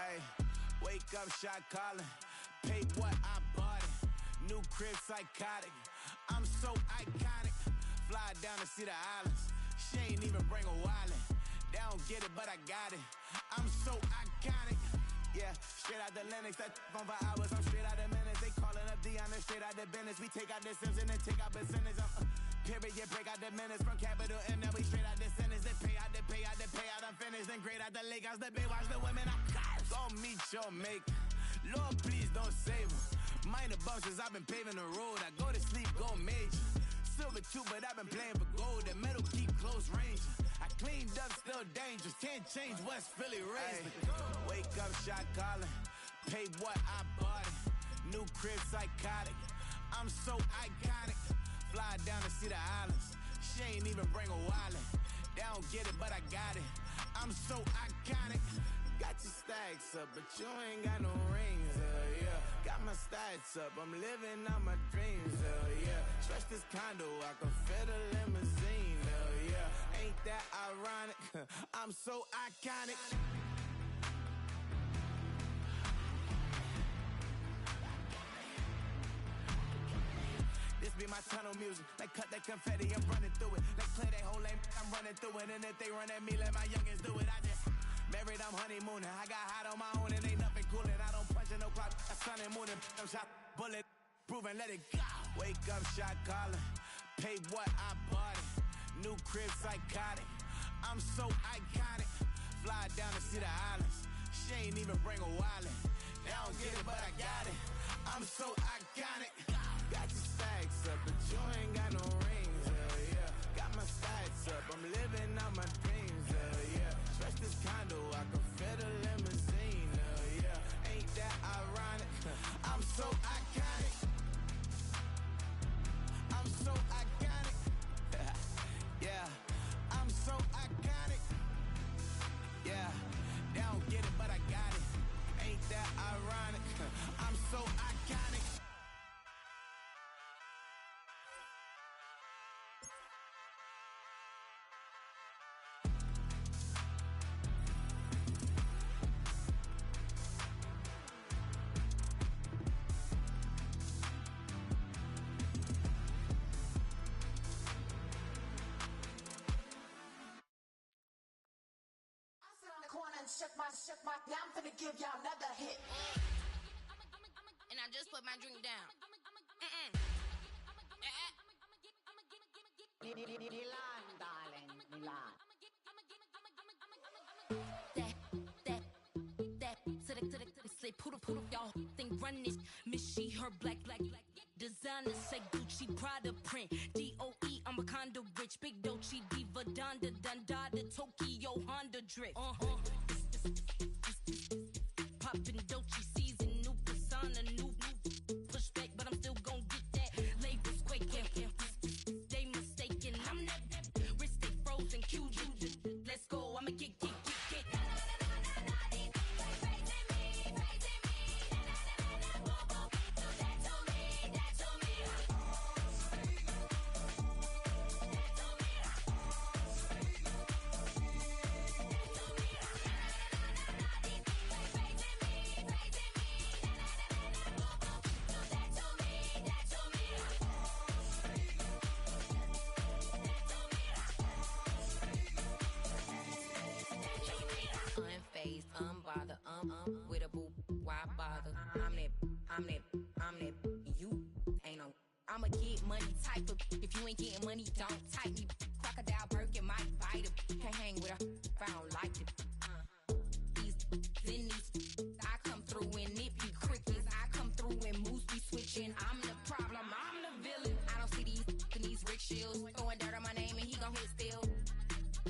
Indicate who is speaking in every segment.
Speaker 1: Ayy, wake up, shot calling. Pay what I bought it. New crib, psychotic. I'm so iconic. Fly down to see the islands. She ain't even bring a wallet. They don't get it, but I got it. I'm so iconic. Yeah, straight out the Lennox. That phone for hours. I'm straight out the minutes. They calling up Dion, straight out the business. We take out the Sims and then take out percentage. Period, break out the minutes from capital M. Now we straight out the sentence. They pay out, they pay out, they pay out. I'm finished. Then grade out the lake house. The bay watch the women. I'm gon' meet your mate. Lord, please don't save them. Minor bumps as I've been paving the road. I go to sleep, go major. Silver too, but I've been playing for gold. The metal keep close range. I cleaned up, still dangerous. Can't change West Philly raised. Wake up, shot calling. Pay what I bought it. New crib, psychotic. I'm so iconic. Fly down to see the islands. She ain't even bring a wallet. They don't get it, but I got it. I'm so iconic. Got your stacks up, but you ain't got no rings, yeah. Got my stats up, I'm living out my dreams, yeah. Stretch this condo, I can fit a limousine, yeah. Ain't that ironic? I'm so iconic. This be my tunnel music. They cut that confetti, I'm running through it. They clear that whole lane, I'm running through it. And if they run at me, let my youngins do it. I just married, I'm honeymooning. I got hot on my own and ain't nothing coolin'. I don't punch in no clock, I sun and moonin'. I'm shot, bullet, proven, let it go. Wake up, shot calling. Pay what I bought it. New crib, psychotic. I'm so iconic. Fly down to see the islands. She ain't even bring a wallet. They don't get it, but I got it. I'm so iconic. Got your stacks up, but you ain't got no rings, yeah. Got my stats up, I'm living out my dreams, yeah. Stretch this condo, I can fit a limousine, yeah. Ain't that ironic? I'm so iconic. I'm so iconic. Yeah, I'm so iconic. Yeah, they don't get it, but I got it. Ain't that ironic? I'm so iconic.
Speaker 2: Shook my, now I'm finna give y'all another hit.
Speaker 3: And I just put my drink down.
Speaker 2: Milan, darling, Milan.
Speaker 3: To the slip, poodle, y'all think run this. Miss she, her black designer, say Gucci, Prada print. DOE, I'm a condo rich. Big Dolce, Diva, Donda, the Tokyo Honda drip. Poppin' Dolce season, new persona, new pushback, but I'm still gon' get that. Labels quaking, they mistaken. I'm that wrist stay frozen, QG. Let's go, I'ma get. Unbothered, with a boo, why bother? I'm that, you ain't no. I'm a get money type of, if you ain't getting money, don't type me. Crocodile Birkin might bite her. Can't hang with her if I don't like it. These, I come through and nip you crickets. I come through and moves be switching. I'm the problem, I'm the villain. I don't see these rickshaws throwing dirt on my name and he gon' hit still.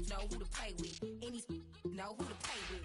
Speaker 3: Know who to play with, and these know who to play with.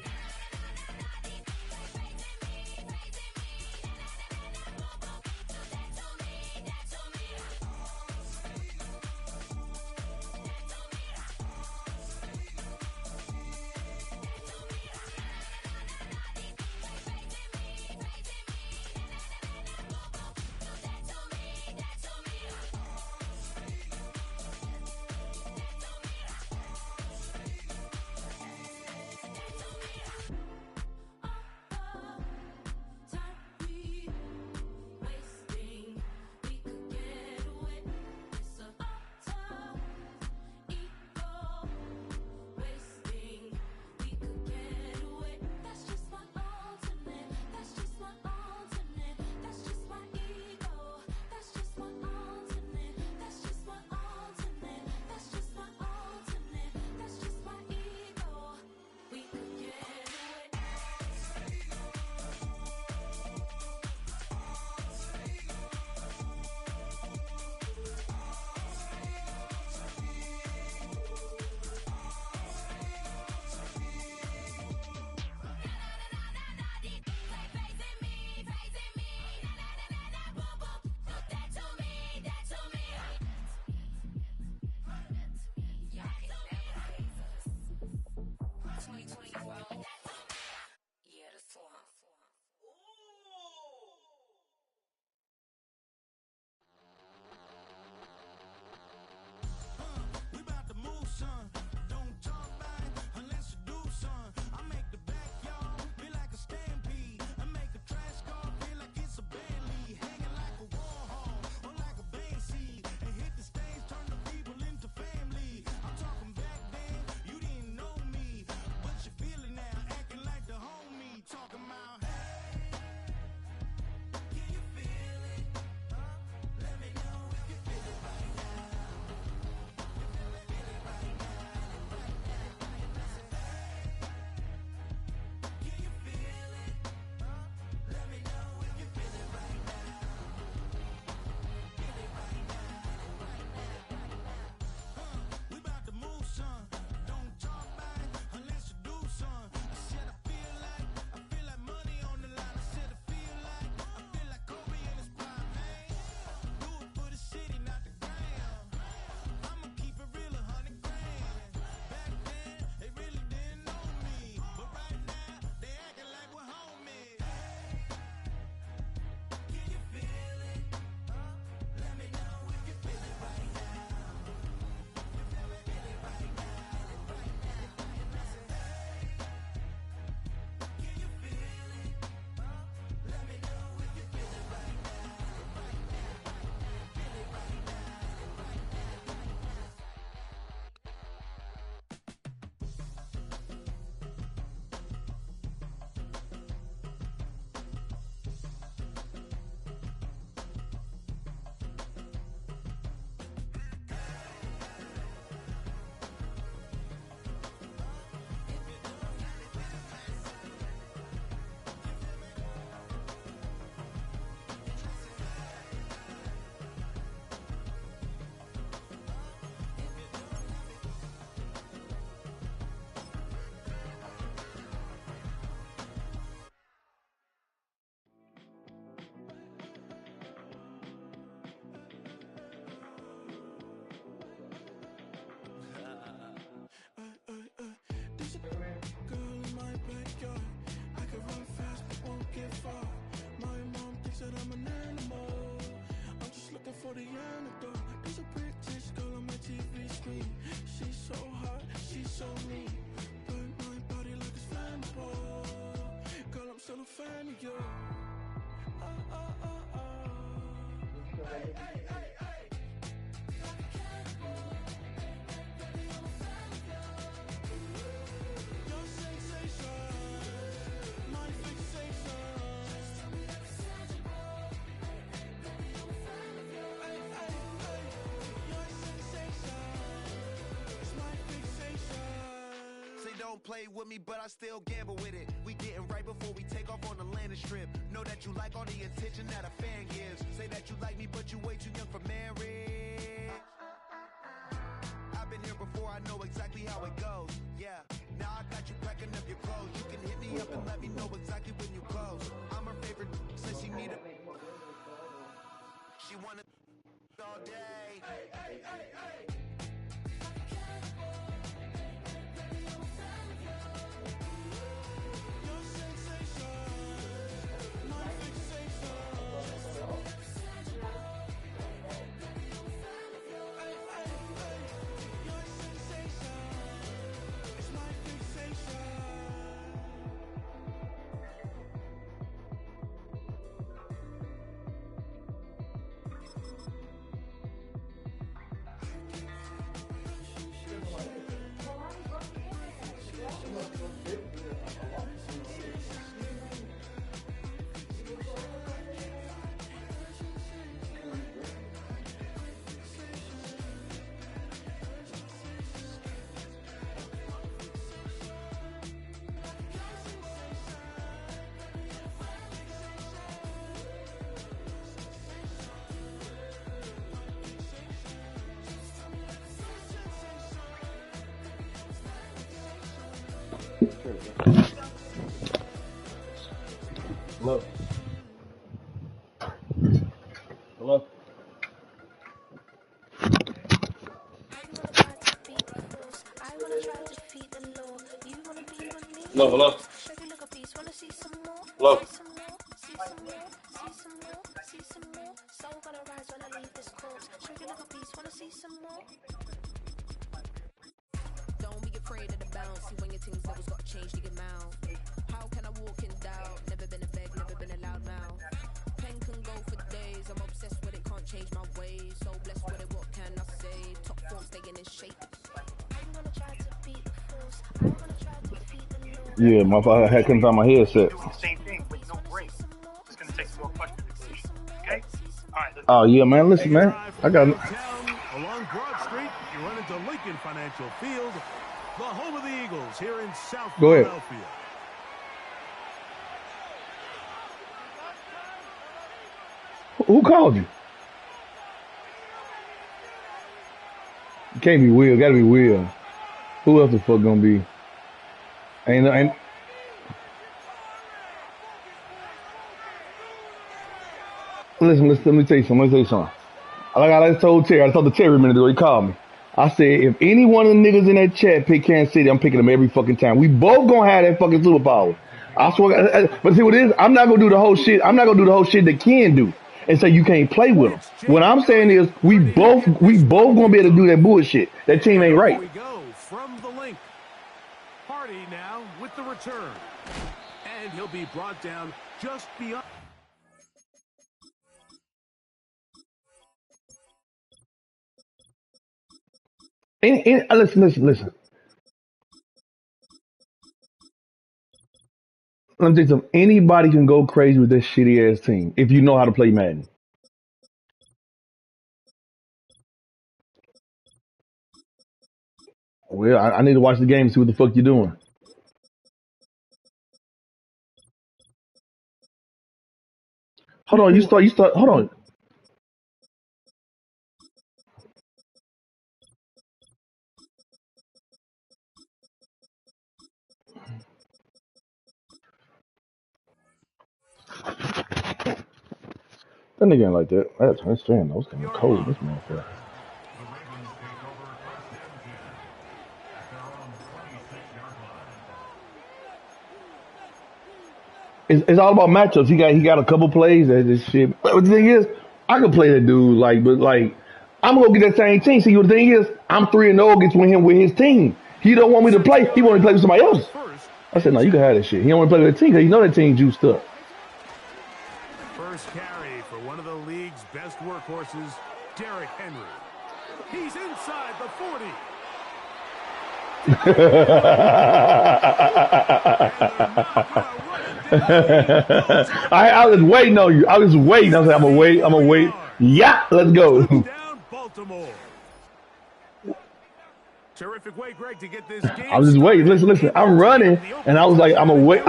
Speaker 1: Girl in my backyard, I can run fast but won't get far. My mom thinks that I'm an animal. I'm just looking for the antidote. There's a British girl on my TV screen. She's so hot, she's so mean. Burn my body like it's flammable. Girl, I'm still a fan of you. Hey, hey, hey, hey. Your sensation, my fixation. Hey, hey, hey. Your sensation is my fixation. Say don't play with me, but I still gamble with it. We getting right before we take off on the landing strip. Know that you like all the attention that a fan gives. Say that you like me, but you way too young for marriage. I've been here before, I know exactly how it goes. Yeah, now I got you packing up your clothes. You can hit me up and let me know exactly when you close. I'm her favorite, says she need it. She wanted all day. Hey, hey, hey, hey. Your sensation, my fixation. Hey, hey, hey. Your sensation is my fixation.
Speaker 4: Hello. Hello. Hello. Hello. Hello.
Speaker 3: Don't be afraid of the bounce. See when your things levels got changed to your mouth. How can I walk in doubt? Never been a beg, never been a loud mouth. Pen can go for days. I'm obsessed with it, can't change my ways. So blessed with it, what can I say? Top form staying in shape.
Speaker 4: Yeah, my father had couldn't find my headset.
Speaker 5: Doing the same thing with no break. It's going to take some more punch manipulation. Okay? All right.
Speaker 4: Oh yeah, man. Listen, man. I got.
Speaker 6: Along Broad Street, you run into Lincoln Financial Field, the home of the Eagles here in South
Speaker 4: Go ahead.
Speaker 6: Philadelphia.
Speaker 4: Who called you? It can't be Will. Gotta be Will. Who else the fuck gonna be? Ain't. Listen. Let me tell you something. Like I told Terry, I told the Terry a minute ago. He called me. I said, if any one of the niggas in that chat pick Kansas City, I'm picking them every fucking time. We both gonna have that fucking superpower. I swear. But see what it is? I'm not gonna do the whole shit. I'm not gonna do the whole shit that Ken do and say you can't play with them. What I'm saying is, we both gonna be able to do that bullshit. That team ain't right.
Speaker 6: Here we go from the link. Hardy now with the return, and he'll be brought down just beyond.
Speaker 4: Listen. Let me tell you something. Anybody can go crazy with this shitty ass team if you know how to play Madden. Well, I need to watch the game and see what the fuck you're doing. Hold on, you start. Hold on. That nigga ain't like that. That's fan. That was kind of cold. This motherfucker. It's all about matchups. He got a couple plays that this shit. But the thing is, I can play that dude but I'm gonna get that same team. See, what the thing is, I'm 3-0 against him with his team. He don't want me to play. He want to play with somebody else. I said, no, you can have that shit. He don't want to play with the team because you know that team juiced up.
Speaker 6: First carry for one of the league's best workhorses, Derrick Henry. He's inside the 40.
Speaker 4: I was waiting on you. I was waiting. I was like, I'm gonna wait. I'm gonna wait. Yeah, let's go.
Speaker 6: Down Baltimore. Terrific way, Greg, to get this game.
Speaker 4: I was just waiting. Listen. I'm running, and I was like, I'm gonna wait.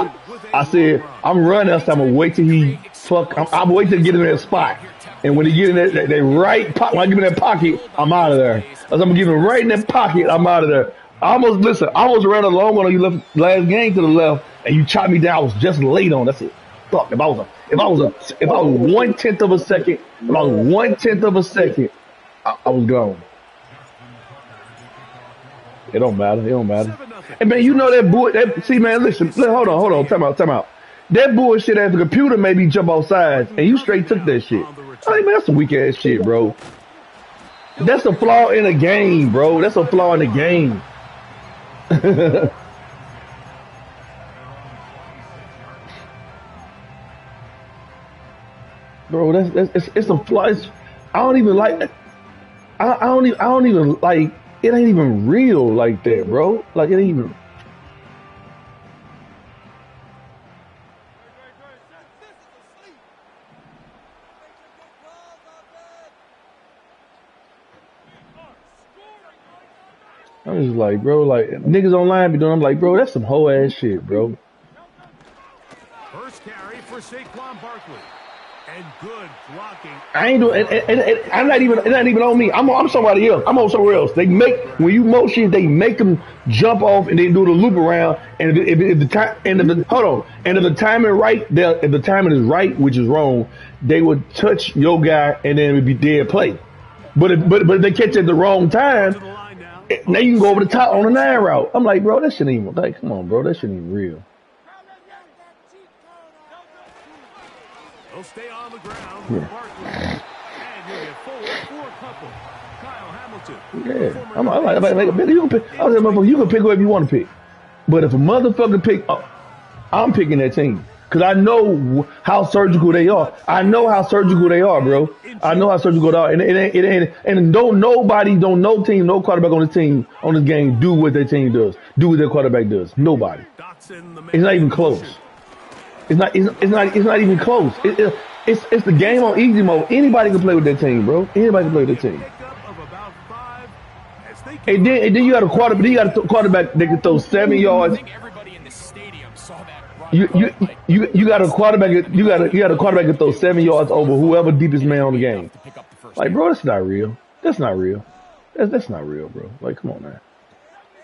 Speaker 4: I said, I'm running. I said, I'm gonna wait till he fuck. I'm waiting to get in that spot. And when he get in that right pocket, when I get in that pocket, I'm out of there. I said, I'm gonna give him right in that pocket. I'm out of there. I almost ran a long one on you last game to the left, and you chopped me down. I was just late on. That's it. Fuck. If I was 1/10 of a second, I was gone. It don't matter. And man, you know that boy. See, man, listen. Hold on. Time out. That bullshit as the computer made me jump off sides, and you straight took that shit. I mean, man, that's some weak ass shit, bro. That's a flaw in the game, bro. That's a flaw in the game. Bro, it's a flaw. I don't even like. I don't even like. It ain't even real like that, bro. Like it ain't even. I'm just like, bro, like niggas online be doing. I'm like, bro, that's some whole ass shit, bro.
Speaker 6: First carry for Saquon Barkley, and good blocking.
Speaker 4: I ain't doing. And I'm not even. It's not even on me. I'm somebody else. I'm on somewhere else. They make when you motion, they make them jump off and then do the loop around. And if the time and if the timing right, if the timing is right, which is wrong, they would touch your guy and then it would be dead play. But if they catch it at the wrong time. Now you can go over the top on the 9 route. I'm like, bro, that shit ain't even like, come on, bro, that shit ain't real.
Speaker 6: They'll stay on the ground with Barkley, and you'll get forward for a couple. Kyle Hamilton.
Speaker 4: Yeah, I'm like, you can pick. I was like, motherfucker, you can pick whoever you want to pick. But if a motherfucker pick, I'm picking that team. Because I know how surgical they are. Bro. I know how surgical they are. And no team, no quarterback on the team, on this game, do what their team does. Do what their quarterback does. Nobody. It's not even close. It's not even close. It's the game on easy mode. Anybody can play with that team, bro. Anybody can play with that team. And then you got a quarterback that can throw 7 yards. You got a quarterback. You got a quarterback that throws 7 yards over whoever deepest man on the game. Like, bro, that's not real. That's not real. That's not real, bro. Like, come on, man.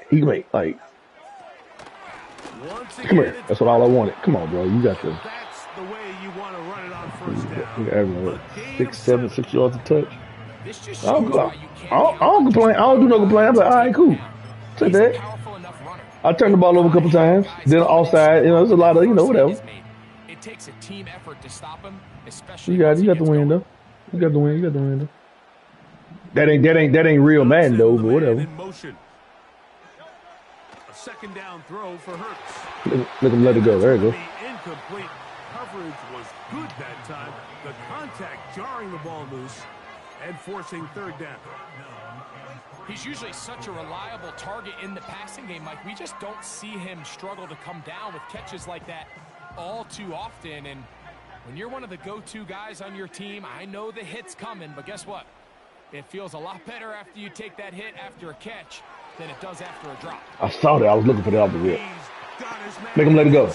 Speaker 4: He can make like. Come here. That's what all I wanted. Come on, bro. You got to.
Speaker 6: That's the way you want to run it on first down.
Speaker 4: You got 6 yards of touch. I don't complain. I don't do no complain. I'm like, all right, cool. Take that. I turned the ball over a couple times. Then offside, there's a lot of, whatever.
Speaker 7: It takes a team effort to stop him, especially.
Speaker 4: You got the win though. You got the win though. That ain't real Madden though, but whatever.
Speaker 6: A second down throw for Hurts.
Speaker 4: Let him let it go. There you go.
Speaker 6: The incomplete coverage was good that time. The contact jarring the ball loose and forcing third down.
Speaker 7: He's usually such a reliable target in the passing game, Mike. We just don't see him struggle to come down with catches like that all too often. And when you're one of the go-to guys on your team, I know the hit's coming, but guess what? It feels a lot better after you take that hit after a catch than it does after a drop.
Speaker 4: I saw that. I was looking for that off the rip. Make him let it go.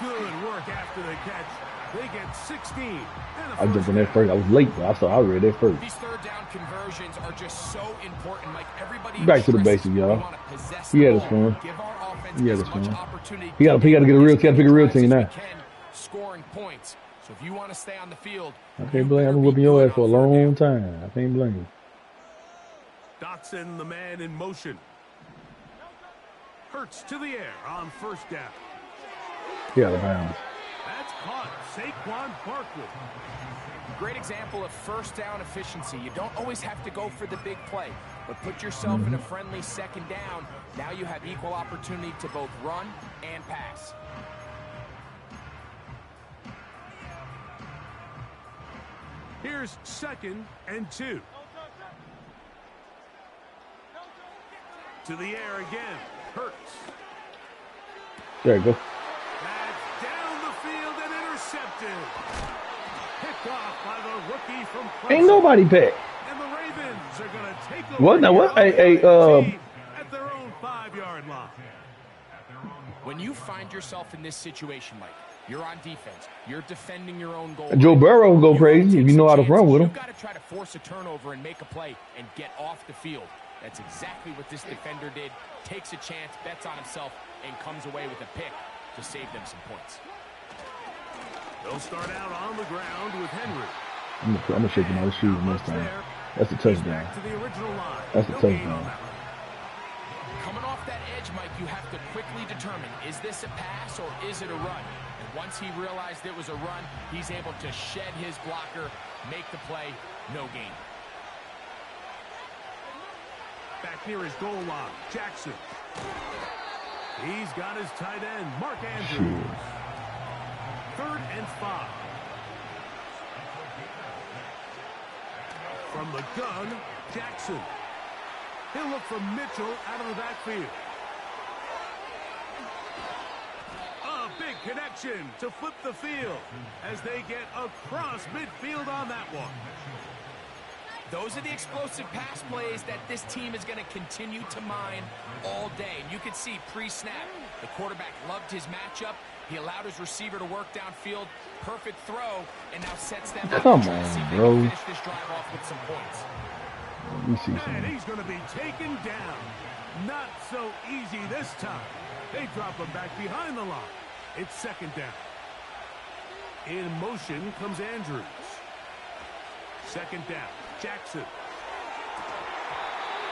Speaker 6: Good work after the catch. They get 16.
Speaker 4: I jumped in there first. I was late, but I read that first.
Speaker 7: These third down conversions are just so important. Like everybody
Speaker 4: back to the basics, y'all. He had his fun. He got to pick a real team now.
Speaker 7: Scoring points. So if you want to stay on the field,
Speaker 4: I can't blame. I've been whipping your ass for a long time. I can't blame you.
Speaker 6: Dotson, the man in motion. Hurts to the air on first down.
Speaker 4: He out of bounds.
Speaker 6: That's caught. Saquon Barkley.
Speaker 7: Great example of first down efficiency. You don't always have to go for the big play, but put yourself in a friendly second down. Now you have equal opportunity to both run and pass.
Speaker 6: Here's 2nd and 2. To the air again. Hurts.
Speaker 4: There you go.
Speaker 6: That's down the field and intercepted. Picked off by the rookie from Clemson.
Speaker 4: Ain't nobody picked.
Speaker 6: And the Ravens are going to take over.
Speaker 4: What? Now what?
Speaker 6: at their own 5-yard line.
Speaker 7: When you find yourself in this situation, Mike, you're on defense. You're defending your own goal.
Speaker 4: Joe Burrow will go crazy if you know how to run with him.
Speaker 7: You've got to try to force a turnover and make a play and get off the field. That's exactly what this defender did. Takes a chance, bets on himself, and comes away with a pick to save them some points.
Speaker 6: They'll start out on the ground with Henry.
Speaker 4: I'm gonna shake him out of his shoes next time. That's a touchdown.
Speaker 6: To the original line.
Speaker 4: That's a touchdown.
Speaker 7: Coming off that edge, Mike, you have to quickly determine, is this a pass or is it a run? And once he realized it was a run, he's able to shed his blocker, make the play, no gain.
Speaker 6: Back near his goal line, Jackson. He's got his tight end, Mark Andrews. 3rd and 5. From the gun, Jackson. He'll look for Mitchell out of the backfield. A big connection to flip the field as they get across midfield on that one.
Speaker 7: Those are the explosive pass plays that this team is going to continue to mine all day. And you can see pre-snap, the quarterback loved his matchup. He allowed his receiver to work downfield. Perfect throw, and now sets them up.
Speaker 4: Come on, bro.
Speaker 7: Finish this drive off with some points.
Speaker 4: Let me see something.
Speaker 6: And he's going to be taken down. Not so easy this time. They drop him back behind the line. It's 2nd down. In motion comes Andrews. 2nd down, Jackson.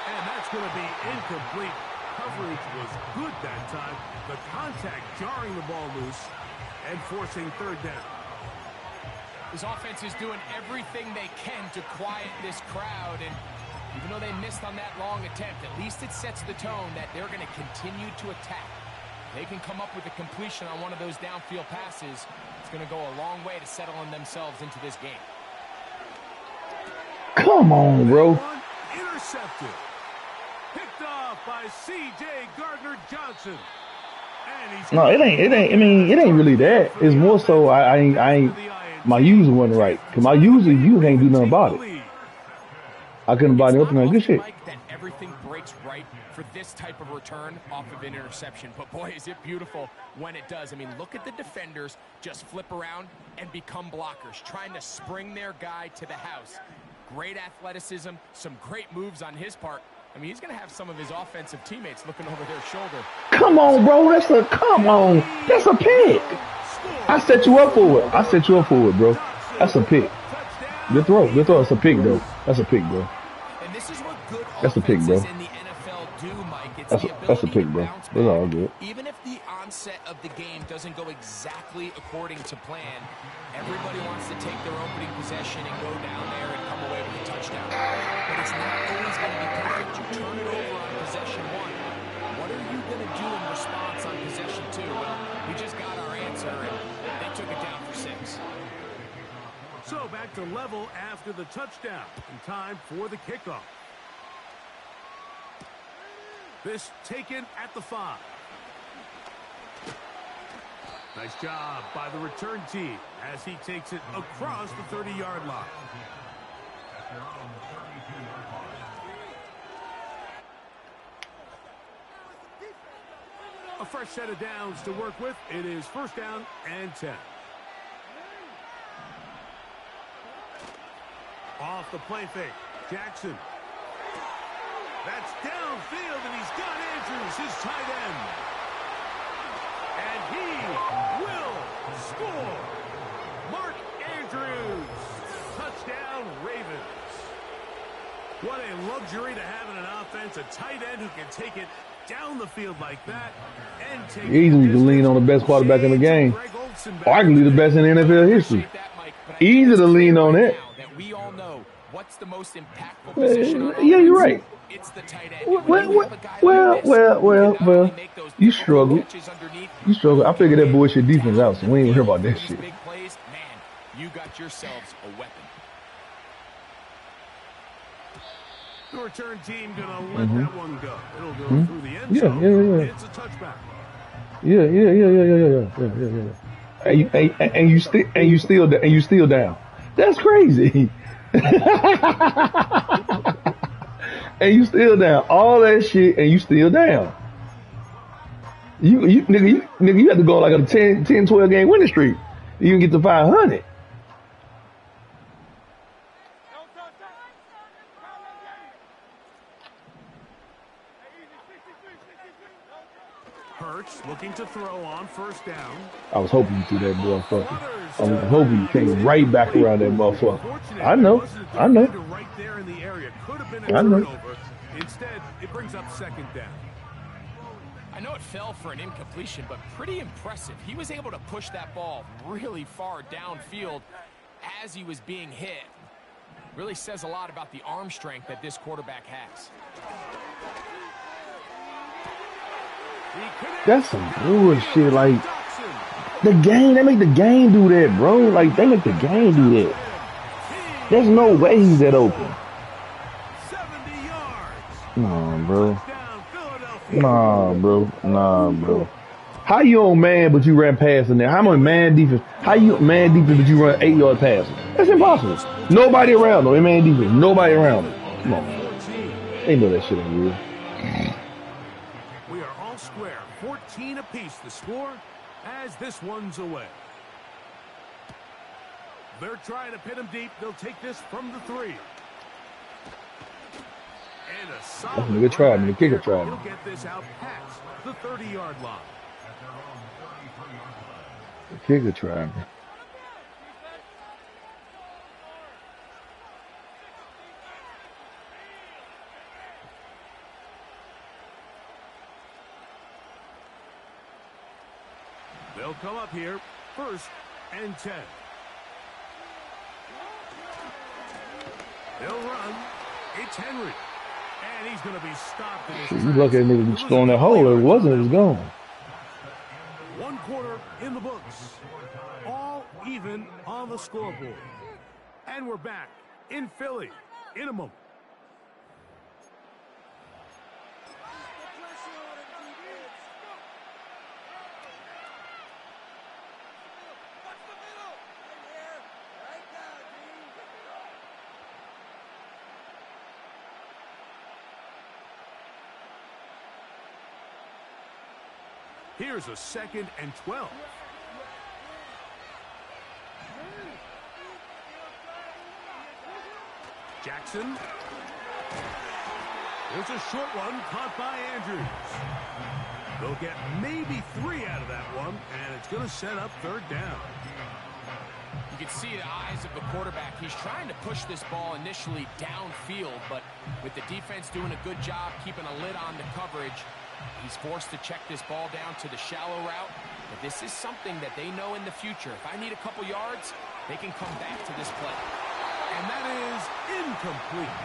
Speaker 6: And that's going to be incomplete. Coverage was good that time. The contact jarring the ball loose and forcing 3rd down.
Speaker 7: His offense is doing everything they can to quiet this crowd, and even though they missed on that long attempt, at least it sets the tone that they're going to continue to attack. They can come up with a completion on one of those downfield passes. It's going to go a long way to settling themselves into this game.
Speaker 4: Come on, bro.
Speaker 6: Intercepted. Picked off by C.J. Gardner-Johnson.
Speaker 4: No, it ain't. I mean, it ain't really that. It's more so I ain't. My user wasn't right. Cause my user, you ain't do nothing about it. I couldn't buy the open on good shit.
Speaker 7: That everything breaks right for this type of return off of an interception. But boy, is it beautiful when it does. I mean, look at the defenders just flip around and become blockers, trying to spring their guy to the house. Great athleticism, some great moves on his part. I mean, he's going to have some of his offensive teammates looking over their shoulder.
Speaker 4: Come on, bro. That's a pick. I set you up for it. Bro. That's a pick. Good throw. That's a pick, though. That's a pick, bro.
Speaker 7: And this is what good
Speaker 4: That's a pick, bro.
Speaker 7: offenses in the NFL do, Mike. It's
Speaker 4: That's
Speaker 7: the
Speaker 4: a
Speaker 7: ability
Speaker 4: pick,
Speaker 7: to
Speaker 4: bro.
Speaker 7: bounce
Speaker 4: That's all
Speaker 7: back.
Speaker 4: good.
Speaker 7: Even if the onset of the game doesn't go exactly according to plan, everybody wants to take their opening possession and go down there and come away with a touchdown. But it's not always going to be perfect. You turn it over on possession 1. What are you going to do in response on possession 2? Well, we just got our answer, and they took it down for 6.
Speaker 6: So back to level after the touchdown. And time for the kickoff. This taken at the 5. Nice job by the return team as he takes it across the 30-yard line. A fresh set of downs to work with. It is 1st down and 10. Off the play fake, Jackson. That's downfield, and he's got Andrews, his tight end. And he will score. Mark Andrews. Touchdown, Ravens. What a luxury to have in an offense, a tight end who can take it down the field like that and take
Speaker 4: Easily can lean on the best quarterback in the game. Arguably the best in NFL history. Easy to lean on it.
Speaker 7: That we all know what's the most impactful position on
Speaker 4: Yeah, you're right.
Speaker 7: It's the tight end.
Speaker 4: Well. You struggle. You struggle. I figured that bullshit defense out, so we ain't hear about that shit.
Speaker 7: Big plays, man, you got yourselves a weapon.
Speaker 6: The return team gonna let that one go. It'll go through the end zone.
Speaker 4: Yeah.
Speaker 6: It's a touchback.
Speaker 4: Yeah. And you still down. That's crazy. And you still down. All that shit and you still down. Nigga, you have to go like a 10, 12 game winning streak. You can get to 500.
Speaker 6: Hurts looking to throw on first down.
Speaker 4: I was hoping you threw that motherfucker. I was hoping you came right back around that motherfucker. I know.
Speaker 6: Right there in the area. Could have been a turnover. Instead, it brings up second down.
Speaker 7: I know it fell for an incompletion, but pretty impressive. He was able to push that ball really far downfield as he was being hit. Really says a lot about the arm strength that this quarterback has.
Speaker 4: That's some bullshit. Like, the game, they make the game do that, bro. Like, they make the game do that. There's no way he's that open.
Speaker 6: 70 yards.
Speaker 4: Nah, bro. How you on man, but you ran past in there? How much man defense? How you man defense, but you run 8-yard passes? That's impossible. Nobody around them. In man defense, nobody around them. Come on, man. They know that shit ain't real.
Speaker 6: We are all square. 14 apiece the score as this one's away. They're trying to pin him deep. They'll take this from the 3. And a solid
Speaker 4: nigga tried me. The kicker tried me.
Speaker 6: He'll get this out past the 30-yard line.
Speaker 4: The kicker tried me.
Speaker 6: They'll come up here, 1st and 10. They'll run. It's Henry. And he's going to be stopped in his tracks.
Speaker 4: You lucky that nigga was throwing that hole. If it wasn't, it was gone.
Speaker 6: 1 quarter in the books. All even on the scoreboard. And we're back in Philly in a moment. Here's a 2nd and 12. Jackson. There's a short one caught by Andrews. They'll get maybe 3 out of that one, and it's going to set up 3rd down.
Speaker 7: You can see the eyes of the quarterback. He's trying to push this ball initially downfield, but with the defense doing a good job keeping a lid on the coverage, he's forced to check this ball down to the shallow route. But this is something that they know in the future. If I need a couple yards, they can come back to this play.
Speaker 6: And that is incomplete.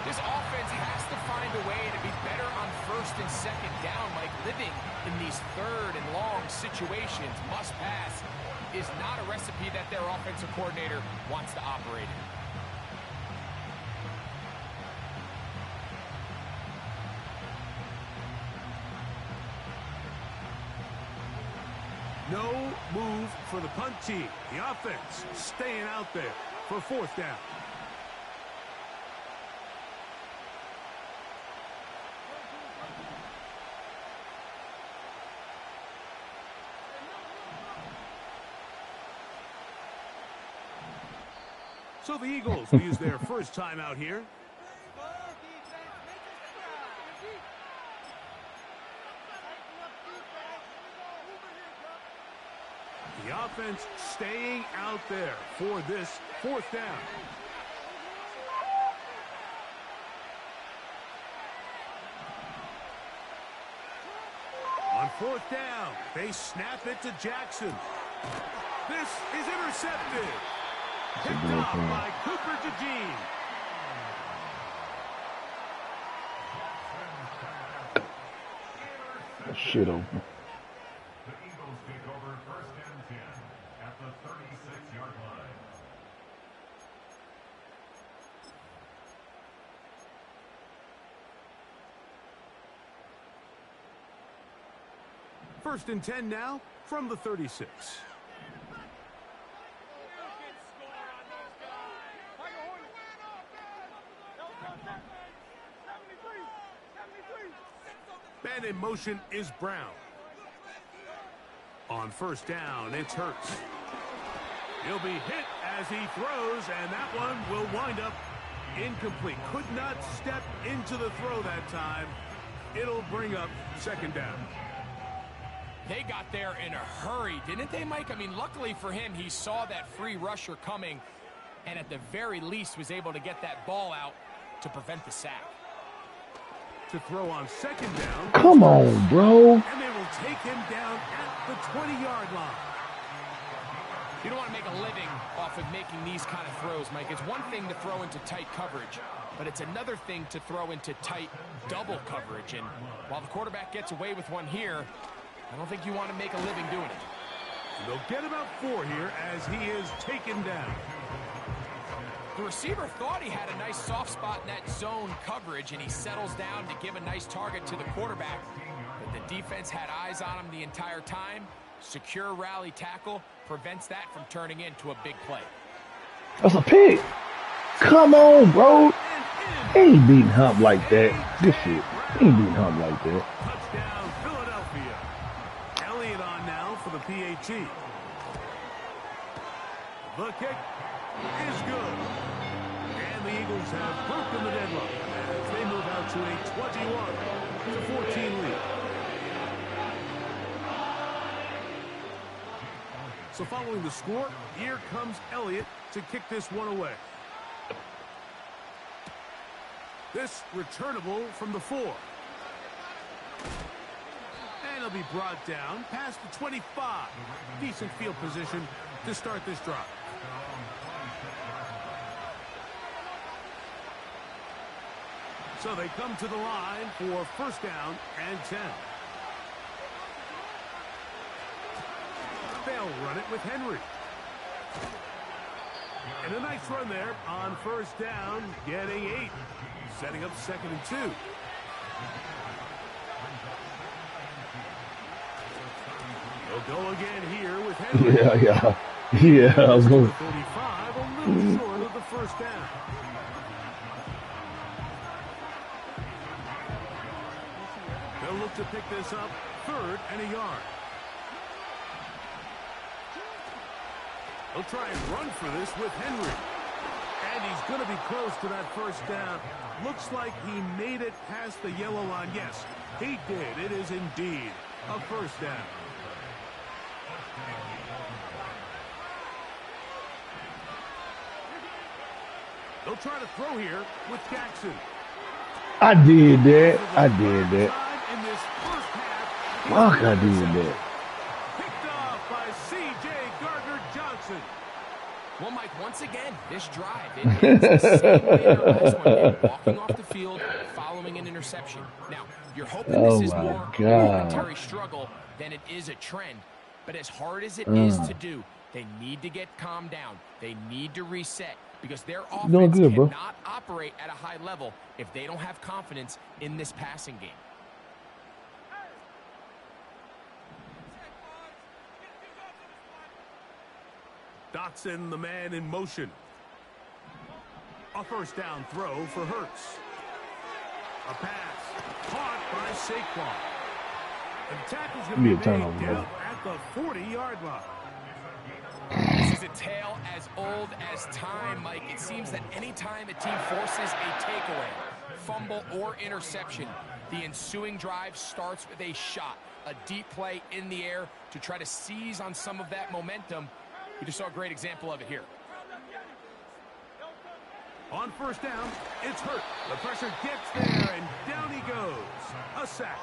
Speaker 7: This offense has to find a way to be better on 1st and 2nd down. Like, living in these 3rd and long situations, must pass, is not a recipe that their offensive coordinator wants to operate in.
Speaker 6: No move for the punt team. The offense staying out there for 4th down. So the Eagles will use their first time out here. The offense staying out there for this 4th down. On fourth down, they snap it to Jackson. This is intercepted. Picked off by Cooper DeJean.
Speaker 4: Shit open.
Speaker 8: The Eagles take over 1st and 10 at the 36-yard line.
Speaker 6: First and 10 now from the 36. Man in motion is Brown. On first down, it's Hurts. He'll be hit as he throws, and that one will wind up incomplete. Could not step into the throw that time. It'll bring up second down.
Speaker 7: They got there in a hurry, didn't they, Mike? I mean, luckily for him, he saw that free rusher coming, and at the very least was able to get that ball out to prevent the sack.
Speaker 6: To throw on second down.
Speaker 4: Come on, bro.
Speaker 6: And they will take him down at the 20-yard line.
Speaker 7: You don't want to make a living off of making these kind of throws, Mike. It's one thing to throw into tight coverage, but it's another thing to throw into tight double coverage. And while the quarterback gets away with one here, I don't think you want to make a living doing it.
Speaker 6: They'll get about 4 here as he is taken down.
Speaker 7: The receiver thought he had a nice soft spot in that zone coverage, and he settles down to give a nice target to the quarterback. But the defense had eyes on him the entire time. Secure rally tackle prevents that from turning into a big play.
Speaker 4: That's a pick. Come on, bro. He ain't beating Hump like that. Good shit. He ain't beating Hump like that.
Speaker 6: Touchdown, Philadelphia. Elliott on now for the PAT. The kick is good. And the Eagles have broken the deadlock as they move out to a 21-14 lead. So following the score, here comes Elliott to kick this one away. This returnable from the 4. And he'll be brought down past the 25. Decent field position to start this drive. So they come to the line for first down and 10. They'll run it with Henry. And a nice run there on first down, getting 8. Setting up 2nd and 2. They'll go again here with Henry.
Speaker 4: Yeah, I was going
Speaker 6: 35, a little short of the first down. They'll look to pick this up, 3rd and a yard. They'll try and run for this with Henry. And he's going to be close to that first down. Looks like he made it past the yellow line. Yes, he did. It is indeed a first down. They'll try to throw here with Jackson.
Speaker 4: I did that. Fuck, I did that.
Speaker 6: Picked off by C.J. Gardner-Johnson.
Speaker 7: Well, Mike, once again, this drive, it ends the same way in our last one, walking off the field, following an interception. Now, you're hoping this is more a momentary struggle than it is a trend. But as hard as it is to do, they need to get calmed down. They need to reset because their offense cannot operate at a high level if they don't have confidence in this passing game.
Speaker 6: Dotson, the man in motion. A first down throw for Hurts. A pass caught by Saquon. And the tackle's going to be made down at the 40-yard line.
Speaker 7: This is a tale as old as time, Mike. It seems that any time a team forces a takeaway, fumble, or interception, the ensuing drive starts with a shot, a deep play in the air to try to seize on some of that momentum. You just saw a great example of it here.
Speaker 6: On first down, it's Hurt. The pressure gets there, and down he goes. A sack.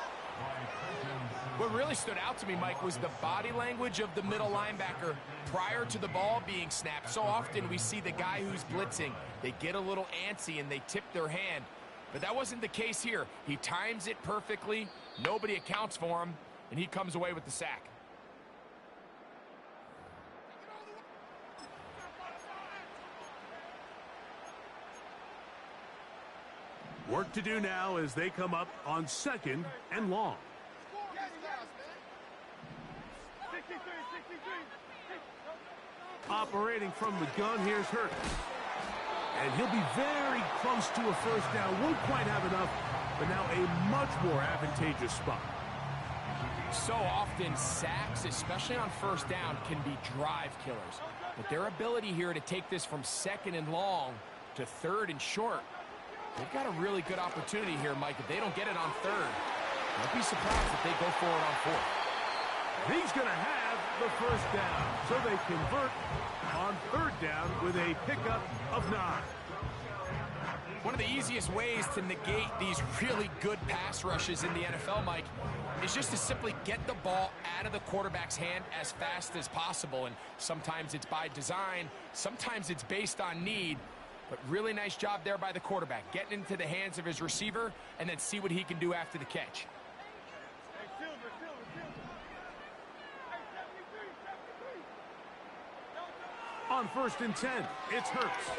Speaker 7: What really stood out to me, Mike, was the body language of the middle linebacker prior to the ball being snapped. So often we see the guy who's blitzing, they get a little antsy and they tip their hand. But that wasn't the case here. He times it perfectly, nobody accounts for him, and he comes away with the sack.
Speaker 6: Work to do now as they come up on 2nd and long. Operating from the gun, here's Hurts. And he'll be very close to a first down. Won't quite have enough, but now a much more advantageous spot.
Speaker 7: So often, sacks, especially on first down, can be drive killers. But their ability here to take this from 2nd and long to 3rd and short, they've got a really good opportunity here, Mike. If they don't get it on 3rd, don't be surprised if they go for it on 4th.
Speaker 6: He's going to have the first down, so they convert on 3rd down with a pickup of 9.
Speaker 7: One of the easiest ways to negate these really good pass rushes in the NFL, Mike, is just to simply get the ball out of the quarterback's hand as fast as possible. And sometimes it's by design, sometimes it's based on need. But really nice job there by the quarterback, getting into the hands of his receiver and then see what he can do after the catch.
Speaker 6: On 1st and 10, it's Hurts.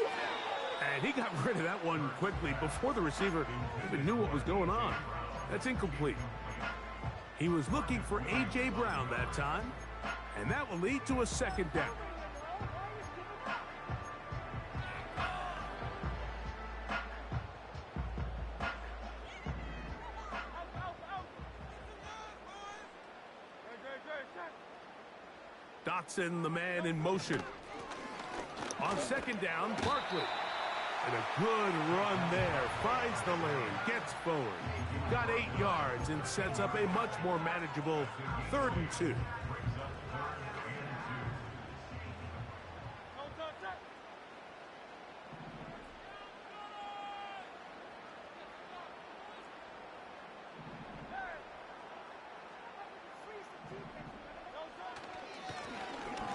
Speaker 6: And he got rid of that one quickly before the receiver even knew what was going on. That's incomplete. He was looking for A.J. Brown that time, and that will lead to a 2nd down. Dotson, the man in motion. On 2nd down, Barkley. And a good run there. Finds the lane, gets forward. Got 8 yards and sets up a much more manageable 3rd and 2.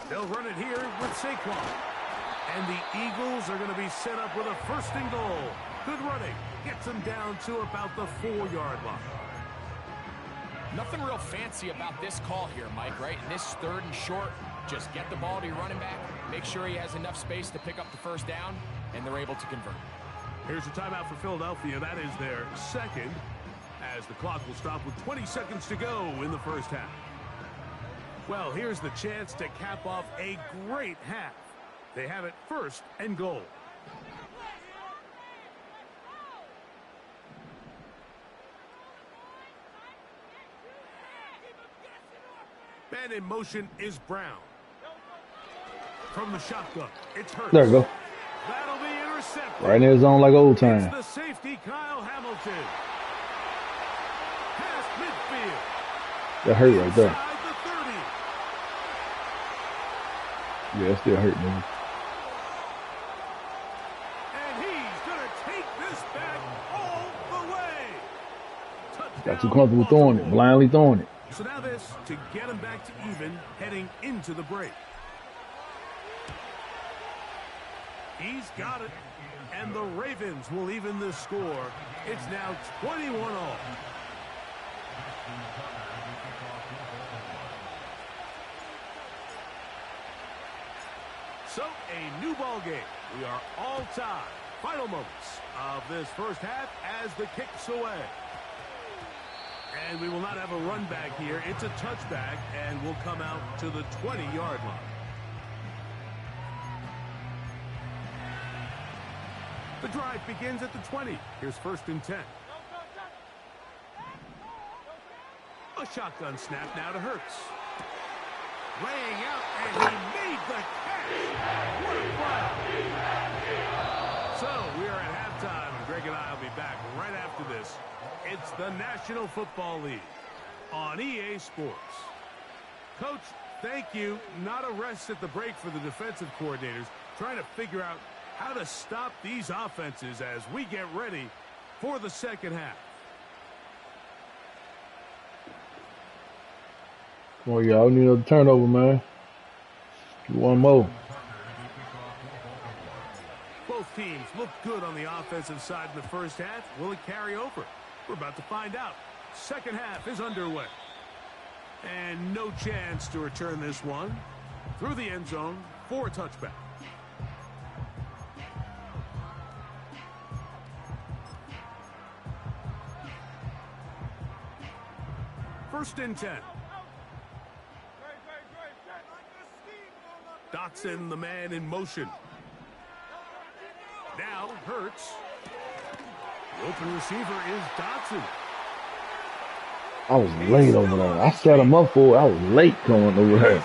Speaker 6: They'll run it here with Saquon. And the Eagles are going to be set up with a 1st and goal. Good running. Gets them down to about the 4-yard line.
Speaker 7: Nothing real fancy about this call here, Mike, right? In this 3rd and short, just get the ball to your running back, make sure he has enough space to pick up the first down, and they're able to convert.
Speaker 6: Here's a timeout for Philadelphia. That is their 2nd, as the clock will stop with 20 seconds to go in the first half. Well, here's the chance to cap off a great half. They have it 1st and goal. Man in motion is Brown. From the shotgun, it's Hurts.
Speaker 4: There we go.
Speaker 6: That'll be intercepted.
Speaker 4: Right in his zone like old time.
Speaker 6: It's the safety, Kyle Hamilton. Past midfield.
Speaker 4: That hurt right there.
Speaker 6: Inside the 30.
Speaker 4: Yeah, it still hurt, man.
Speaker 6: And he's going to take this back all the way. Touchdown,
Speaker 4: Got too comfortable throwing it, blindly throwing it.
Speaker 6: So now this to get him back to even heading into the break. He's got it. And the Ravens will even the score. It's now 21-all. So, a new ball game. We are all tied. Final moments of this first half as the kick's away. And we will not have a run back here. It's a touchback and will come out to the 20-yard line. The drive begins at the 20. Here's 1st and 10. A shotgun snap now to Hurts. Laying out, and he made the catch. What a fly. So we are at halftime, and Greg and I will be back right after this. It's the National Football League on EA Sports. Coach, thank you. Not a rest at the break for the defensive coordinators, trying to figure out how to stop these offenses as we get ready for the second half.
Speaker 4: Oh, y'all need another turnover, man. One more.
Speaker 6: Both teams look good on the offensive side in the first half. Will it carry over? We're about to find out. Second half is underway. And no chance to return this one. Through the end zone for a touchback. First and 10. Dotson, the man in motion. Now Hurts. The open receiver is Dotson.
Speaker 4: I was late over there. I set him up for it. I was late going over there.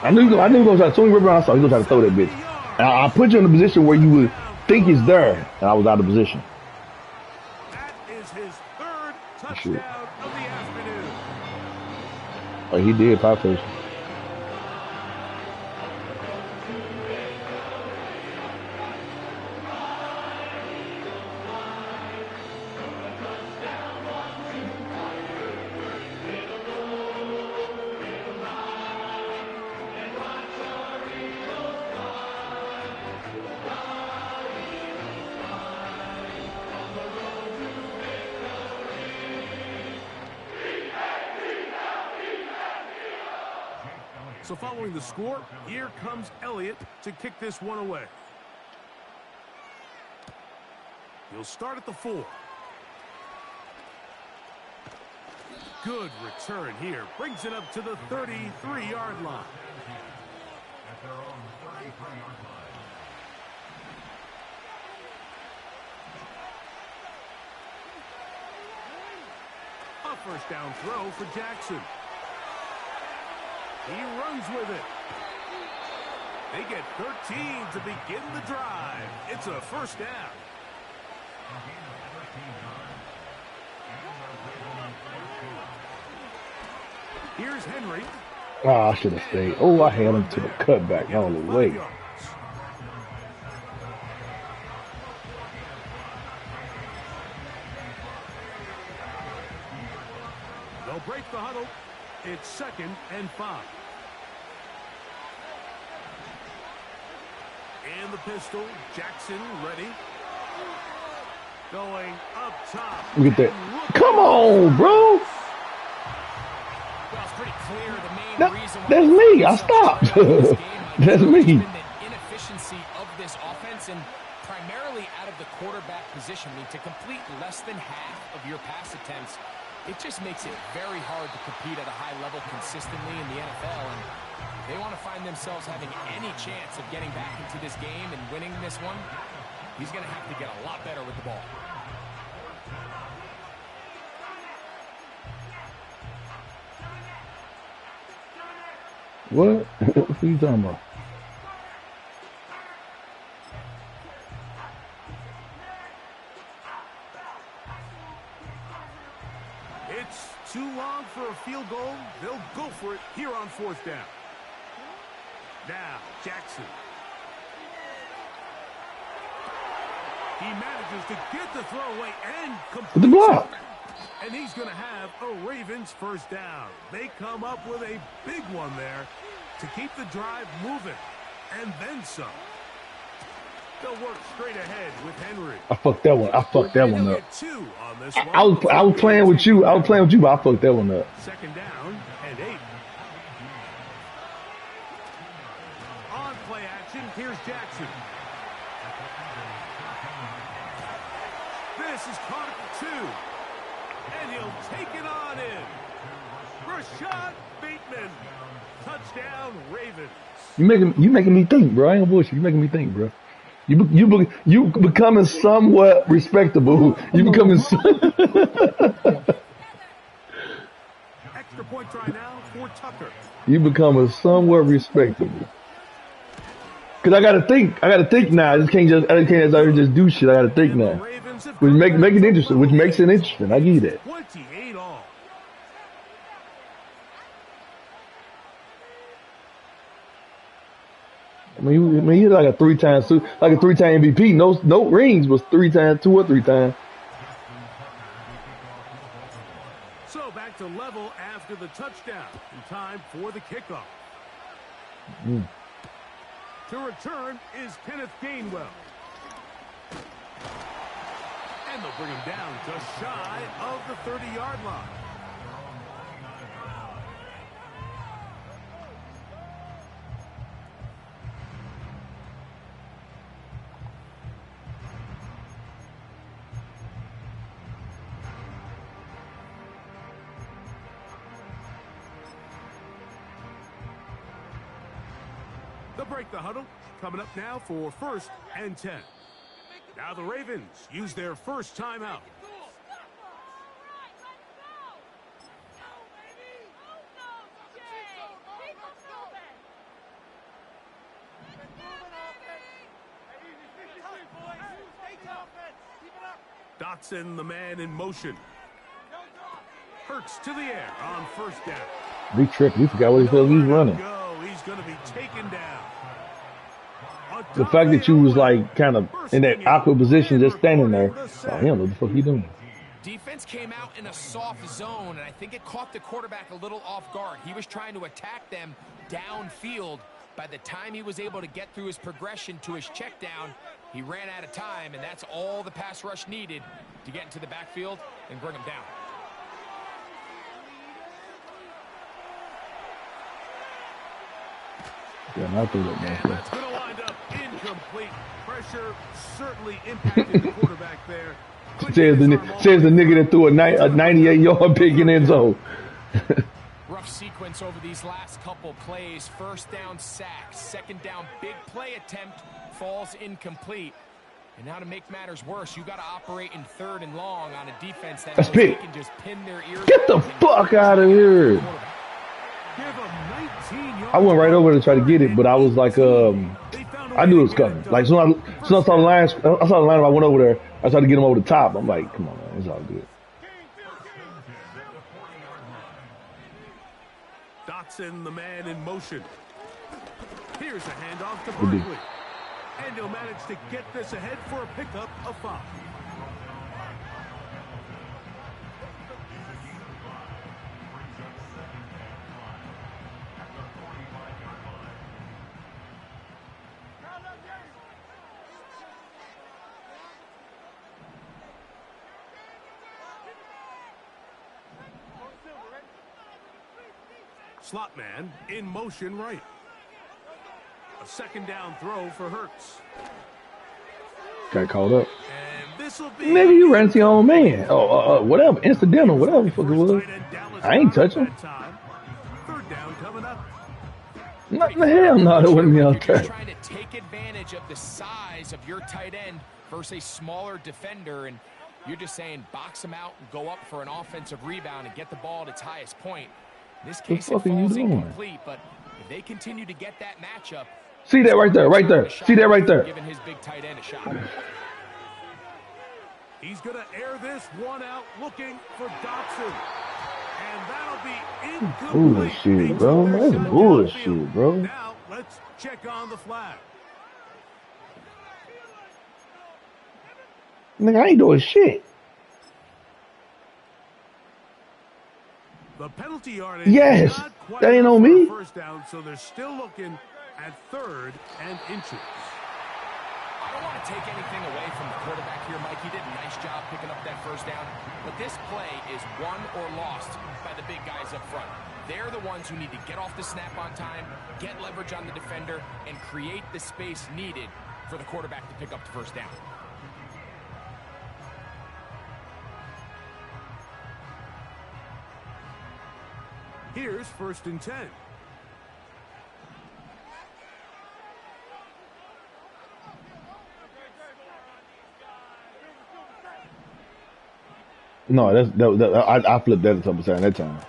Speaker 4: I knew he was going to try to swing around. I saw he was going to try to throw that bitch. And I put you in a position where you would think he's there, and I was out of position.
Speaker 6: That is his third touchdown of the afternoon.
Speaker 4: Oh, he did, pie first.
Speaker 6: So following the score, here comes Elliott to kick this one away. He'll start at the 4. Good return here. Brings it up to the 33-yard line.
Speaker 8: At their own 33-yard line.
Speaker 6: A first down throw for Jackson. He runs with it. They get 13 to begin the drive. It's a first down. Here's Henry.
Speaker 4: Oh, I should have stayed. Oh, I had him to the cutback all the way.
Speaker 6: They'll break the huddle. It's 2nd and 5. And the pistol. Jackson ready. Going up top.
Speaker 4: Look at that. Come on, bro.
Speaker 7: Well, it's pretty clear the main reason why
Speaker 4: That's me. I stopped. That's me.
Speaker 7: The inefficiency of this offense and primarily out of the quarterback position. I mean, to complete less than half of your pass attempts, it just makes it very hard to compete at a high level consistently in the NFL. And if they want to find themselves having any chance of getting back into this game and winning this one, he's going to have to get a lot better with the ball.
Speaker 4: What? What are you talking about?
Speaker 6: It's too long for a field goal. They'll go for it here on 4th down. Now, Jackson. He manages to get the throwaway and complete
Speaker 4: The block.
Speaker 6: And he's going to have a Ravens first down. They come up with a big one there to keep the drive moving. And then some. They'll work straight ahead with Henry.
Speaker 4: I fucked that one. I fucked that one up.
Speaker 6: Two on this one.
Speaker 4: I was playing with you. I was playing with you, but I fucked that one up.
Speaker 6: 2nd down and 8. On play action, here's Jackson. This is caught at 2. And he'll take it on in. Rashad Bateman. Touchdown, Ravens.
Speaker 4: You making me think, bro. I ain't gonna bullshit. You making me think, bro. You becoming somewhat respectable. You becoming.
Speaker 6: Extra point try now for Tucker.
Speaker 4: You becoming somewhat respectable. Cause I gotta think now. I can't just do shit. I gotta think now. Which make it interesting. Which makes it interesting. I give you that.
Speaker 6: 28 all.
Speaker 4: I mean, he's like a 3-time MVP. No rings, was 3 times, 2 or 3 times.
Speaker 6: So back to level after the touchdown. In time for the kickoff. To return is Kenneth Gainwell. And they'll bring him down just shy of the 30-yard line. They'll break the huddle. Coming up now for 1st and 10. Now the Ravens use their first timeout. Dotson, the man in motion. Hurts to the air on 1st down.
Speaker 4: We tripped. We forgot what he was running.
Speaker 6: He's going to be taken down.
Speaker 4: The fact that you was like kind of in that awkward position just standing there, oh, he don't know what the fuck he doing.
Speaker 7: Defense came out in a soft zone, and I think it caught the quarterback a little off guard. He was trying to attack them downfield. By the time he was able to get through his progression to his check down, he ran out of time, and that's all the pass rush needed to get into the backfield and bring him down.
Speaker 4: Yeah, not through that, man.
Speaker 6: That's going to wind up incomplete. Pressure certainly impacted the quarterback there.
Speaker 4: Says the nigga that threw a 98-yard pick in end zone.
Speaker 7: Rough sequence over these last couple plays. 1st down sack, 2nd down big play attempt falls incomplete. And now to make matters worse, you got to operate in 3rd and long on a defense that knows they can just pin their ears.
Speaker 4: Get the fuck out of here. I went right over to try to get it, but I was like, I knew it was coming. Like, so I saw the line. I saw the line. I went over there. I tried to get him over the top. I'm like, come on, man, it's all good.
Speaker 6: Dotson, the man in motion. Here's a handoff to Barkley, and he'll manage to get this ahead for a pickup of 5. Slot man in motion right. A 2nd down throw for Hurts.
Speaker 4: Got called up.
Speaker 6: And this'll be
Speaker 4: Nigga, you ran to your own man. Whatever. Incidental, whatever the fuck it was. I ain't touching.
Speaker 6: 3rd down coming up.
Speaker 4: Not in the hell no, that wouldn't be out there.
Speaker 7: You're trying to take advantage of the size of your tight end versus a smaller defender, and you're just saying box him out and go up for an offensive rebound and get the ball at its highest point. In this case, it falls incomplete, but if they continue to get that matchup,
Speaker 4: see that right there. See that right there.
Speaker 7: Giving his big tight end a shot.
Speaker 6: He's going to air this one out, looking for Dotson. And that'll be incomplete.
Speaker 4: Bullshit, bro. That's bullshit, bro.
Speaker 6: Now, let's check on the flag.
Speaker 4: Nigga, I ain't doing shit.
Speaker 6: The penalty yardage.
Speaker 4: Yes, that ain't on me.
Speaker 6: 1st down, so they're still looking at 3rd and inches.
Speaker 7: I don't want to take anything away from the quarterback here, Mike. He did a nice job picking up that 1st down. But this play is won or lost by the big guys up front. They're the ones who need to get off the snap on time, get leverage on the defender, and create the space needed for the quarterback to pick up the 1st down.
Speaker 6: Here's 1st and 10.
Speaker 4: No, I flipped that a couple times that time.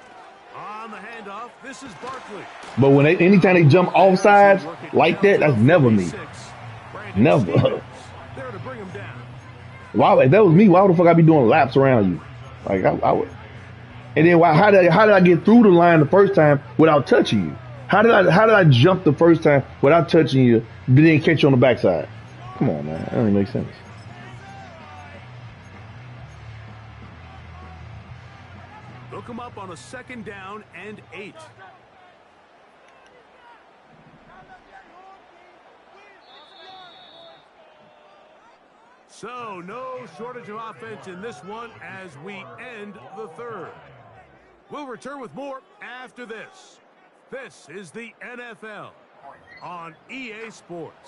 Speaker 6: On the handoff, this is Barkley.
Speaker 4: But when anytime they jump off sides like that, that's never me. Never.
Speaker 6: There to bring him down.
Speaker 4: Why? If that was me, why the fuck I be doing laps around you? Like I would. And then how did I get through the line the first time without touching you? How did I jump the first time without touching you, but then catch you on the backside? Come on, man. That doesn't make sense.
Speaker 6: They'll come up on a 2nd down and 8. So, no shortage of offense in this one as we end the 3rd. We'll return with more after this. This is the NFL on EA Sports.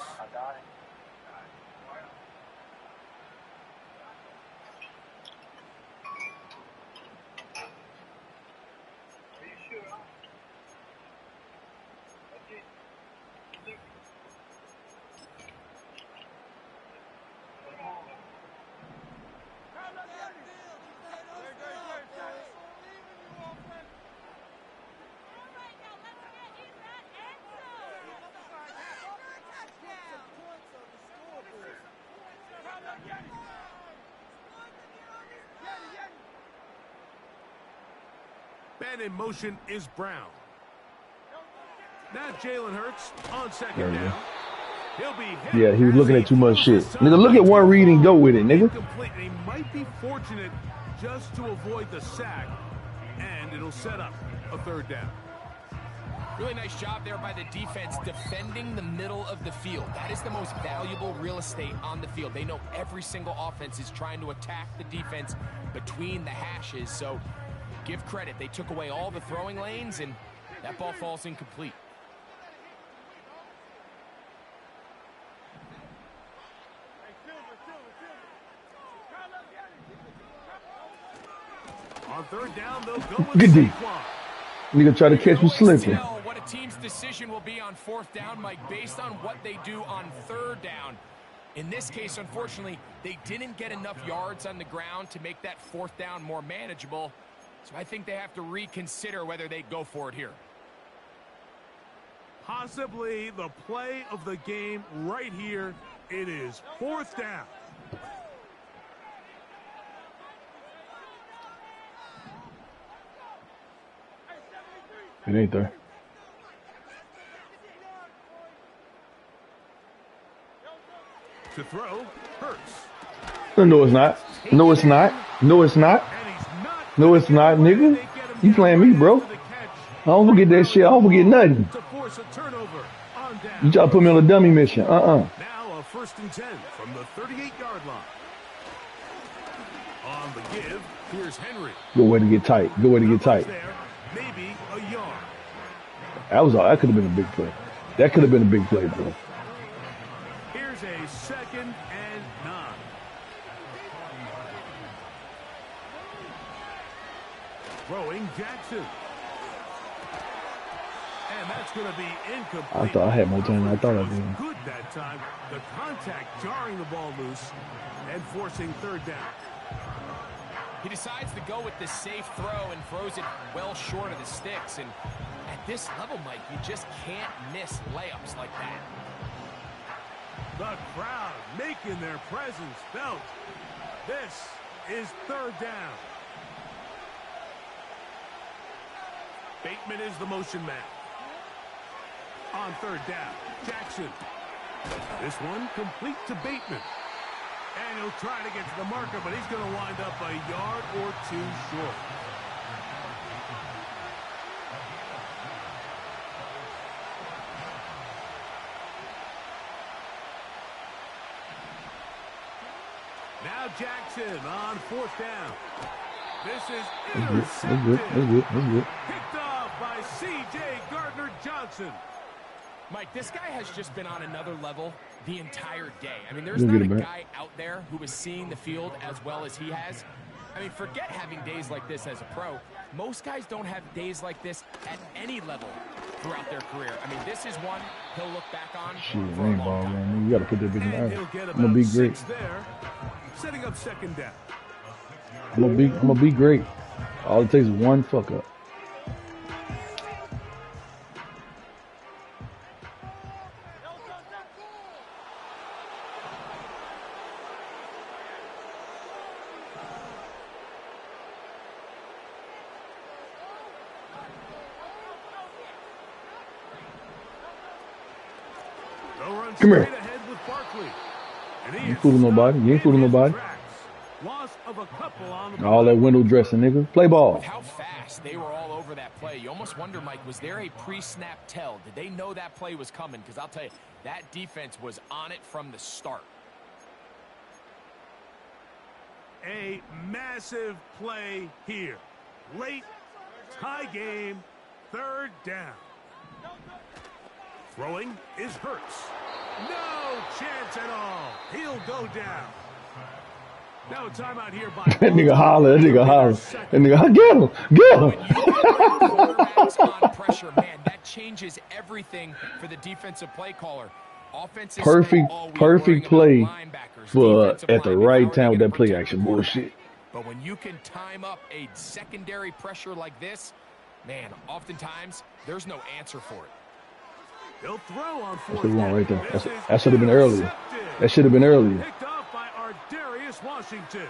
Speaker 6: Man in motion is Brown. Now Jalen Hurts on 2nd down. He'll be
Speaker 4: Yeah, he was looking at too much shit. Nigga, look at one read and go with it, nigga.
Speaker 6: He might be fortunate just to avoid the sack, and it'll set up a 3rd down.
Speaker 7: Really nice job there by the defense defending the middle of the field. That is the most valuable real estate on the field. They know every single offense is trying to attack the defense between the hashes, so give credit. They took away all the throwing lanes, and that ball falls incomplete.
Speaker 6: On 3rd down, they'll go with
Speaker 4: Good D.
Speaker 6: Saquon.
Speaker 4: Nigga try to catch me slipping.
Speaker 7: What a team's decision will be on 4th down, Mike, based on what they do on 3rd down. In this case, unfortunately, they didn't get enough yards on the ground to make that 4th down more manageable. So I think they have to reconsider whether they go for it here.
Speaker 6: Possibly the play of the game right here. It is 4th down.
Speaker 4: It ain't there.
Speaker 6: To throw, Hurts.
Speaker 4: No, it's not. No, it's not. No, it's not. No, it's not, nigga. You playing me, bro. I don't forget that shit. I don't forget nothing. You try to put me on a dummy mission.
Speaker 6: Now a 1st and 10 from the 38-yard line. On the give, here's Henry.
Speaker 4: Good way to get tight. Good way to get tight.
Speaker 6: Maybe a yard.
Speaker 4: That was all. That could have been a big play. That could have been a big play, bro.
Speaker 6: Here's a 2nd and 9. Throwing Jackson. And that's going to be incomplete.
Speaker 4: I thought I had more time than I thought I did.
Speaker 6: Good that time. The contact jarring the ball loose and forcing 3rd down.
Speaker 7: He decides to go with the safe throw and throws it well short of the sticks. And at this level, Mike, you just can't miss layups like that.
Speaker 6: The crowd making their presence felt. This is 3rd down. Bateman is the motion man. On 3rd down, Jackson. This one complete to Bateman. And he'll try to get to the marker, but he's going to wind up a yard or 2 short. Now Jackson on 4th down. This is intercepted.
Speaker 4: That's good.
Speaker 6: Picked off by C.J. Gardner-Johnson.
Speaker 7: Mike, this guy has just been on another level the entire day. I mean, there's not a guy out there who is seeing the field as well as he has. I mean, forget having days like this as a pro. Most guys don't have days like this at any level throughout their career. I mean, this is one he'll look back on for a long time.
Speaker 4: Man. You got to put that bitch in
Speaker 6: And
Speaker 4: there.
Speaker 6: he'll get
Speaker 4: I'm going to be great.
Speaker 6: 6 there, setting up 2nd down.
Speaker 4: I'm going to be great. All it takes is one fuck up. Come here. You ain't fooling nobody. You ain't fooling nobody. All that window dressing, nigga. Play ball.
Speaker 7: With how fast they were all over that play. You almost wonder, Mike, was there a pre-snap tell? Did they know that play was coming? Because I'll tell you, that defense was on it from the start.
Speaker 6: A massive play here. Late, tie game, 3rd down. Throwing is Hurts. No chance at all. He'll go down. Now a timeout here by...
Speaker 4: That nigga holler. That nigga holler. That nigga, get him. Get him.
Speaker 7: Quarterbacks on pressure, man, that changes everything for the defensive play caller. Offenses
Speaker 4: Perfect play for at the right time with that play action bullshit.
Speaker 7: But when you can time up a secondary pressure like this, man, oftentimes there's no answer for it.
Speaker 6: He'll throw on
Speaker 4: That's what we want right there. That should have been earlier. That should have been earlier.
Speaker 6: Picked off by Darius Washington.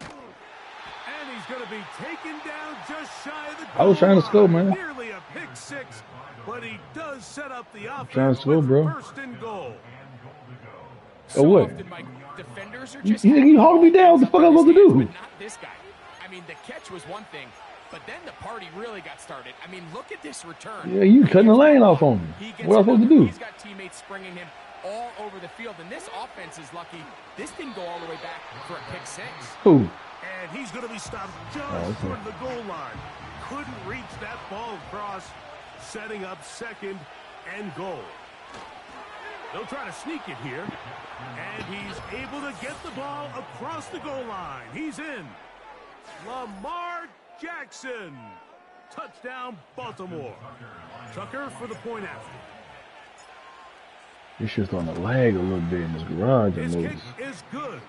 Speaker 6: And he's going to be taken down just shy of the goal.
Speaker 4: I was trying to score, man.
Speaker 6: Nearly a pick six, but he does set up the offense.
Speaker 4: Trying to score, bro.
Speaker 6: First and goal.
Speaker 4: Oh, what?
Speaker 7: Often, Mike, defenders are just
Speaker 4: You holding me down. What the fuck am I supposed to do?
Speaker 7: But not this guy. I mean, the catch was one thing, but then the party really got started. I mean, look at this return.
Speaker 4: Yeah, you cutting the lane off on me. What am I supposed to do?
Speaker 7: He's got teammates springing him all over the field, and this offense is lucky. This didn't go all the way back for a pick six.
Speaker 4: Who?
Speaker 6: And he's going to be stopped just toward the goal line. Couldn't reach that ball across, setting up 2nd and goal. They'll try to sneak it here, and he's able to get the ball across the goal line. He's in. Lamar Jackson. Touchdown, Baltimore. Tucker for the point after.
Speaker 4: This shit's on the lag a little bit in this garage.
Speaker 6: His kick is good,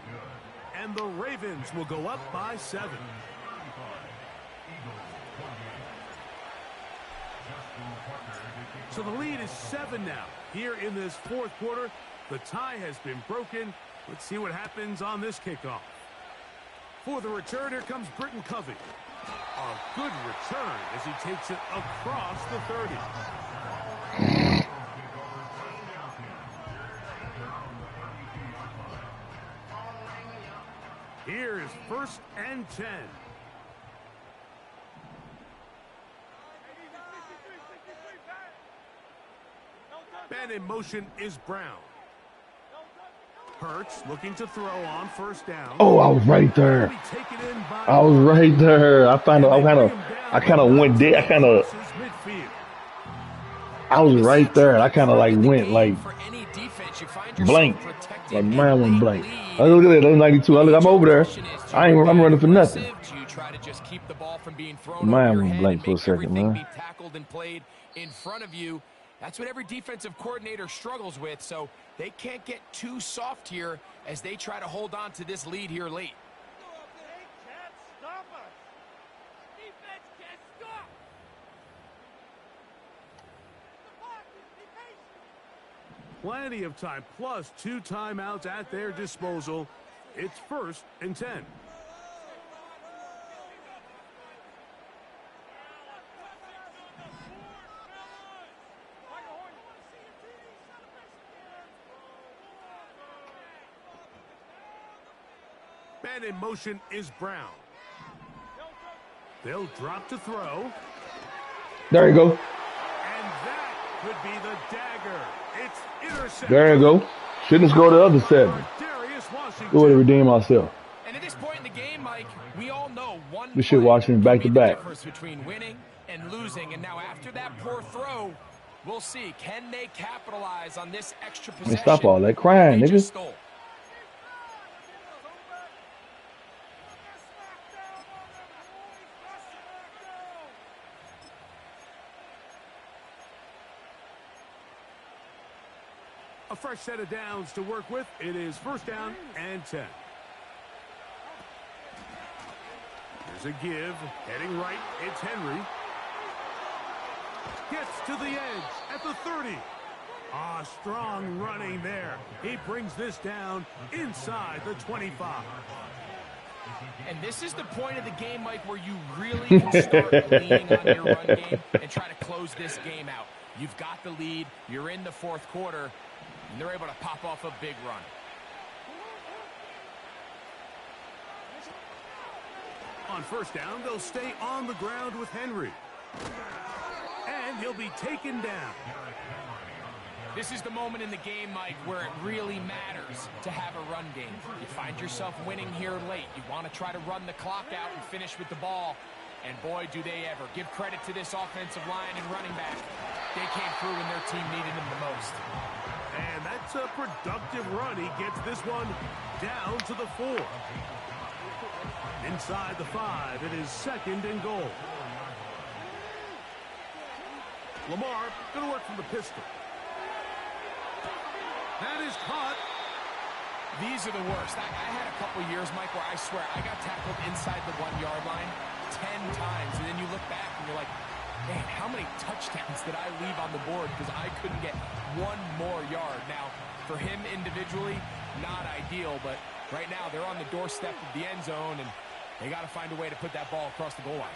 Speaker 6: and the Ravens will go up by 7. So the lead is 7 now. Here in this 4th quarter, the tie has been broken. Let's see what happens on this kickoff. For the return, here comes Britton Covey. A good return as he takes it across the 30. Here is 1st and 10. And in motion is Brown. Hurts looking to throw on 1st down.
Speaker 4: Oh, I was right there. I was right there. I kind of went dead. I was right there. I kind of like went like blank. Like mine went blank. Oh, look at that. That's 92. I'm over there. I'm running for nothing. Mine went blank for a second, man.
Speaker 7: In front of you. That's what every defensive coordinator struggles with, so they can't get too soft here as they try to hold on to this lead here late.
Speaker 6: Plenty of time, plus 2 timeouts at their disposal. It's 1st and 10. And in motion is Brown. They'll drop to throw.
Speaker 4: There you go.
Speaker 6: And that could be the dagger. It's intercepted.
Speaker 4: There you go. Shouldn't score the other 7. Go to redeem myself.
Speaker 7: And at this point in the game, Mike, we all know one
Speaker 4: we should watch him back to back.
Speaker 7: Difference between winning and losing. And now after that poor throw, we'll see. Can they capitalize on this extra possession?
Speaker 4: Stop all that crying, nigga.
Speaker 6: A fresh set of downs to work with. It is 1st down and 10. There's a give. Heading right. It's Henry. Gets to the edge at the 30. Strong running there. He brings this down inside the 25.
Speaker 7: And this is the point of the game, Mike, where you really can start leaning on your run game and try to close this game out. You've got the lead. You're in the 4th quarter. And they're able to pop off a big run.
Speaker 6: On first down, they'll stay on the ground with Henry. And he'll be taken down.
Speaker 7: This is the moment in the game, Mike, where it really matters to have a run game. You find yourself winning here late. You want to try to run the clock out and finish with the ball. And boy, do they ever. Give credit to this offensive line and running back. They came through when their team needed them the most.
Speaker 6: And that's a productive run. He gets this one down to the 4. Inside the 5, it is 2nd and goal. Lamar going to work from the pistol. That is caught.
Speaker 7: These are the worst. I had a couple years, Mike, where I swear I got tackled inside the 1-yard line 10 times. And then you look back and you're like, man, how many touchdowns did I leave on the board because I couldn't get one more yard? Now, for him individually, not ideal, but right now they're on the doorstep of the end zone, and they got to find a way to put that ball across the goal line.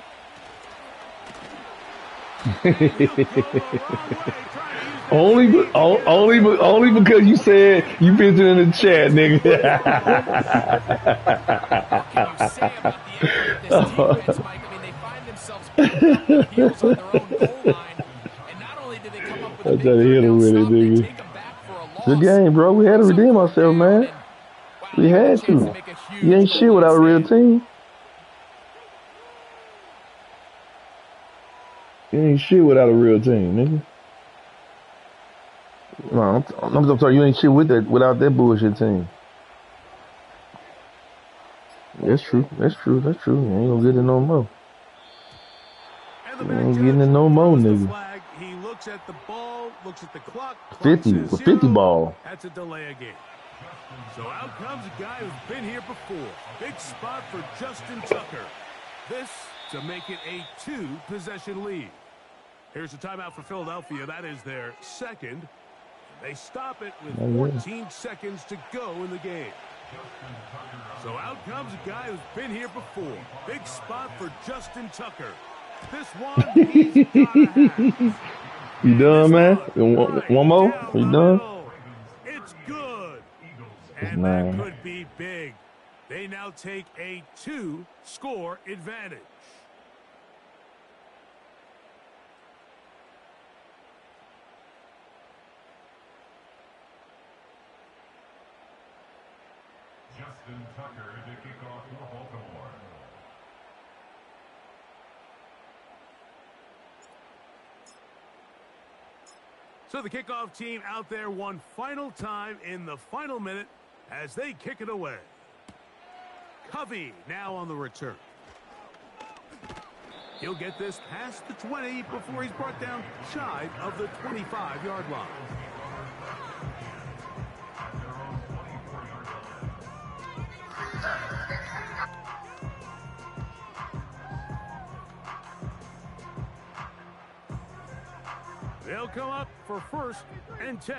Speaker 4: only because you said you been in the chat, nigga.
Speaker 7: What can you say about the effort of this defense, Mike? I mean, they find themselves picking up heels on their own goal line, and not only did they come up with a big third down stop, they take them back for a loss.
Speaker 4: Good game, bro. We had to redeem ourselves, man. We had to. You ain't shit without a real team. You ain't shit without a real team, nigga. No, I'm sorry. You ain't shit without that bullshit team. That's true. That's true. That's true. You ain't gonna get it no more. You ain't getting it no more, nigga.
Speaker 6: He looks at the ball, looks at the clock.
Speaker 4: 50 ball.
Speaker 6: That's a delay again. So out comes a guy who's been here before. Big spot for Justin Tucker. This to make it a 2-possession lead. Here's a timeout for Philadelphia. That is their 2nd. They stop it with 14 seconds to go in the game. So out comes a guy who's been here before. Big spot for Justin Tucker. This one he's gotta have.
Speaker 4: You done, man? One more? You done?
Speaker 6: It's good. And that could be big. They now take a 2-score advantage.
Speaker 8: Justin Tucker to kick off for Baltimore.
Speaker 6: So the kickoff team out there one final time in the final minute as they kick it away. Covey now on the return. He'll get this past the 20 before he's brought down shy of the 25-yard line. They'll come up for 1st and 10.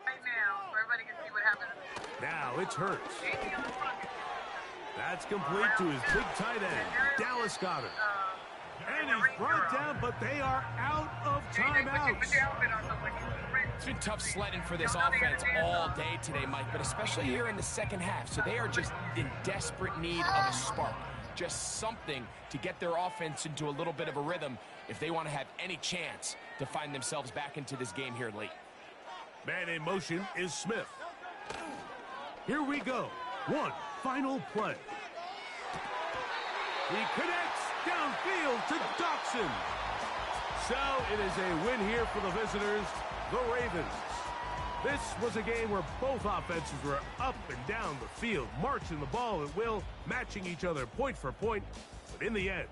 Speaker 9: Right now, so everybody can see what happens.
Speaker 6: Now it's Hurts. That's complete to his big tight end, Dallas Goedert. And he's brought down, but they are out of timeouts.
Speaker 7: It's been tough sledding for this offense all day today, Mike, but especially here in the second half. So they are just in desperate need of a spark. Just something to get their offense into a little bit of a rhythm if they want to have any chance to find themselves back into this game here late.
Speaker 6: Man in motion is Smith. Here we go. One final play. He connects downfield to Dotson. So it is a win here for the visitors, the Ravens. This was a game where both offenses were up and down the field, marching the ball at will, matching each other point for point. But in the end,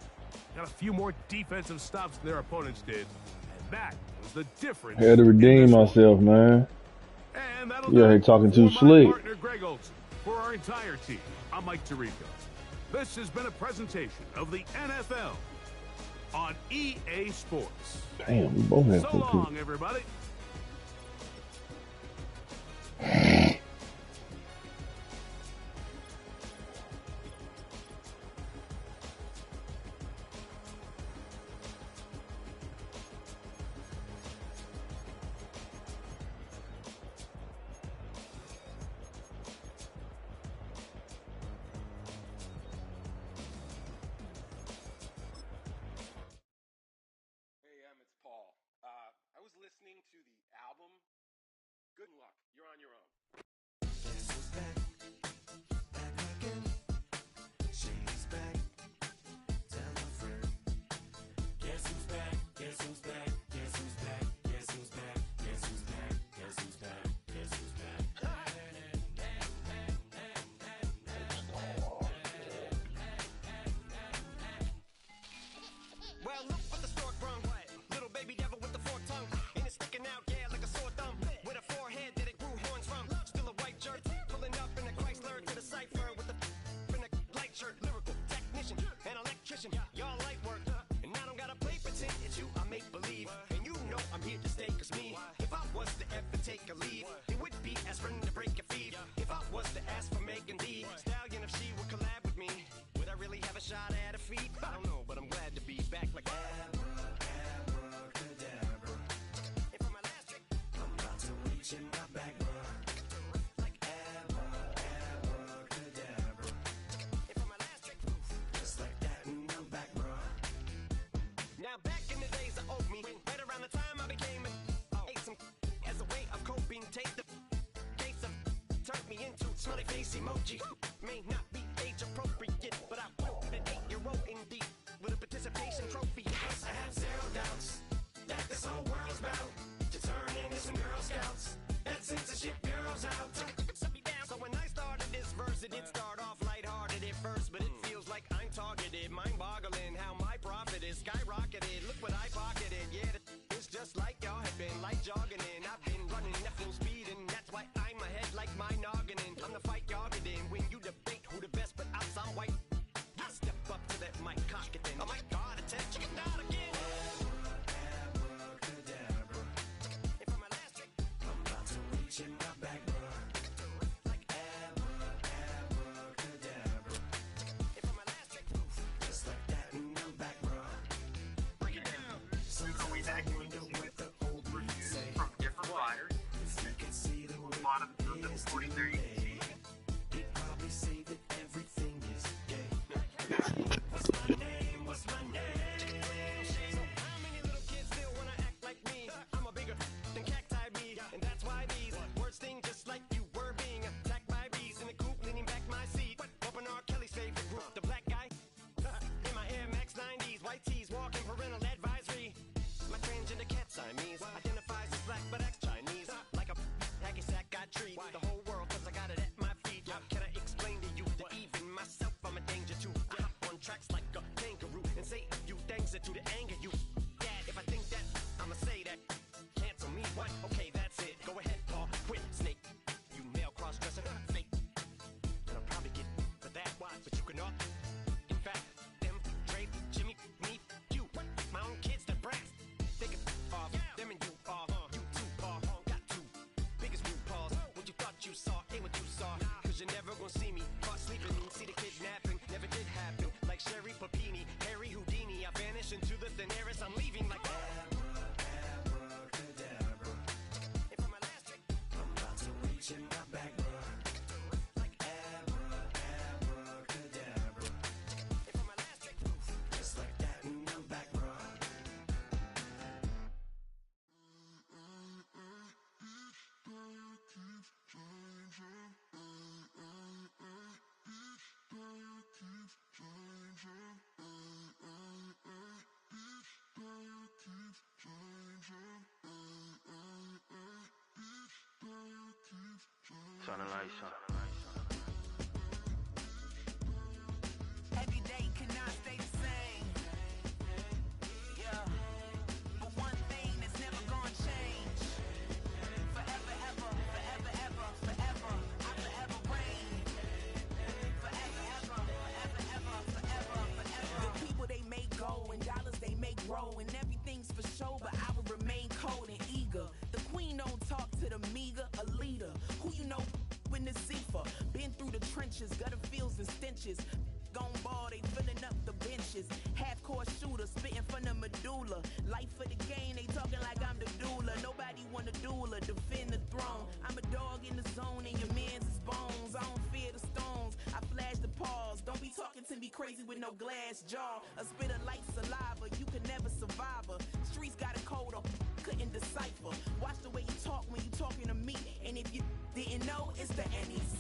Speaker 6: got a few more defensive stops than their opponents did. And that was the difference.
Speaker 4: Had to redeem myself, man.
Speaker 6: And that'll
Speaker 4: You're here talking too slick.
Speaker 6: Partner Greg Olson. For our entire team, I'm Mike Tirico. This has been a presentation of the NFL on EA Sports.
Speaker 4: Damn, we both have
Speaker 6: so long, everybody.
Speaker 10: Good luck. You're on your own.
Speaker 1: Guess who's back? Back again. Shady's back. Tell a friend. Guess who's back? Guess who's back? Guess who's back? Guess who's back? Guess who's back? Guess who's back? Guess who's back?
Speaker 11: Well, look what the stork brung. Little baby devil with the forked tongue. And it's sticking out, yeah, like a sore thumb. With a forehead that it grew horns from. Still a white jerk, pulling up in a Chrysler to the cipher with the in a light shirt. Lyrical technician, an electrician. Y'all light work, and I don't gotta play pretend. It's you, I make believe. And you know I'm here to stay, cause me, if I was to ever take a leave, it would be aspirin to break your feet. If I was to ask for Megan D Stallion, if she would collab with me, would I really have a shot at her feet? I don't know, but I'm glad to be back like abracadabra. And for my last trick, I'm about to reach in my back, bruh. Like abracadabra. And for my last trick, just like that, and I'm back, bruh. Now back in the days of old me, right around the time I became ate some as a way of coping. Take the case of turned me into smiley face emoji. May not be age appropriate, but I will an 8-year-old indeed with a participation trophy. Yes, I have zero doubts that this whole world's about to turn into some Girl Scouts. That censorship bureau's out. So when I started this verse, it did start off lighthearted at first, but it feels like I'm targeted. Mind-boggling how my profit is skyrocketed. Look what I pocketed. Yeah, it's just like y'all have been like jogging in. I've been running at full speed, and that's why I'm ahead like my noggin. I'm the fight y'all get in when you debate who the best, but I'm some white. I step up to that mic, cock it then. Oh my God, attention, chicken out again. Abracadabra. And for my last trick, I'm about to reach in my back, bruh. Like abracadabra. And for my last trick, just like that, and I'm back, bruh. Break it down.
Speaker 5: Are we back doing
Speaker 11: with the old
Speaker 5: reviews
Speaker 11: say,
Speaker 5: from different fighters?
Speaker 11: if you could see the
Speaker 5: A lot of them recording there, you can see.
Speaker 11: he'd probably say that everything is gay. What's my name? What's my name? So how many little kids still wanna act like me? I'm a bigger than cacti me, and that's why these words sting just like you were being attacked by bees in the coop, leaning back my seat. Open R. Kelly's favorite group, the black guy. In my Air Max 90s, white tees, walking parental advisory. My transgender cat Siamese identifies as black but acts Chinese. Like a hacky sack I treat the whole world cause I got it at my feet. How can I explain to you that even myself I'm a danger to? I hop on tracks like a kangaroo and say a few things that do to anger you. Dad, if I think that, I'ma say that. Cancel me, what? Okay, that's it. Go ahead, Paul, quit, snake. You male cross-dresser, fake. And I'll probably get for that, but you can all. In fact, them, Dre, Jimmy, me, you. My own kids, the brats. They can off, them and you off. You too, Paul, got two biggest blue paws. What you thought you saw ain't what you saw. Cause you're never gonna see me caught sleeping. See the kidnapping, never did happen. Like Sherry Papini, Harry Houdini. I vanish into the thin air as I'm leaving like abracadabra. And for my last trick, I'm about to reach in my back, bruh. Like abracadabra. And for my last trick, just like that, and I'm back, bruh.
Speaker 4: Turn the lights on.
Speaker 1: Every day cannot stay the same. Yeah. But one thing that's never gonna change. Forever, ever, forever, ever, forever. I forever reign. Forever, ever, forever, ever, forever, forever. The people they make go and dollars they make grow and everything's for show, but I will remain cold and eager. The queen don't talk to the meager, a leader. Who you know in the Zephyr? Been through the trenches, gutter fields and stenches. Gone ball, they filling up the benches. Half-court shooter, spitting from the medulla. Life for the game, they talking like I'm the doula. Nobody want a doula, defend the throne. I'm a dog in the zone and your man's is bones. I don't fear the stones, I flash the paws. Don't be talking to me crazy with no glass jaw. A spit of light saliva, you can never survive her. Streets got a code, or couldn't decipher. Watch the way you talk when you talking to me. didn't know, it's the NEC.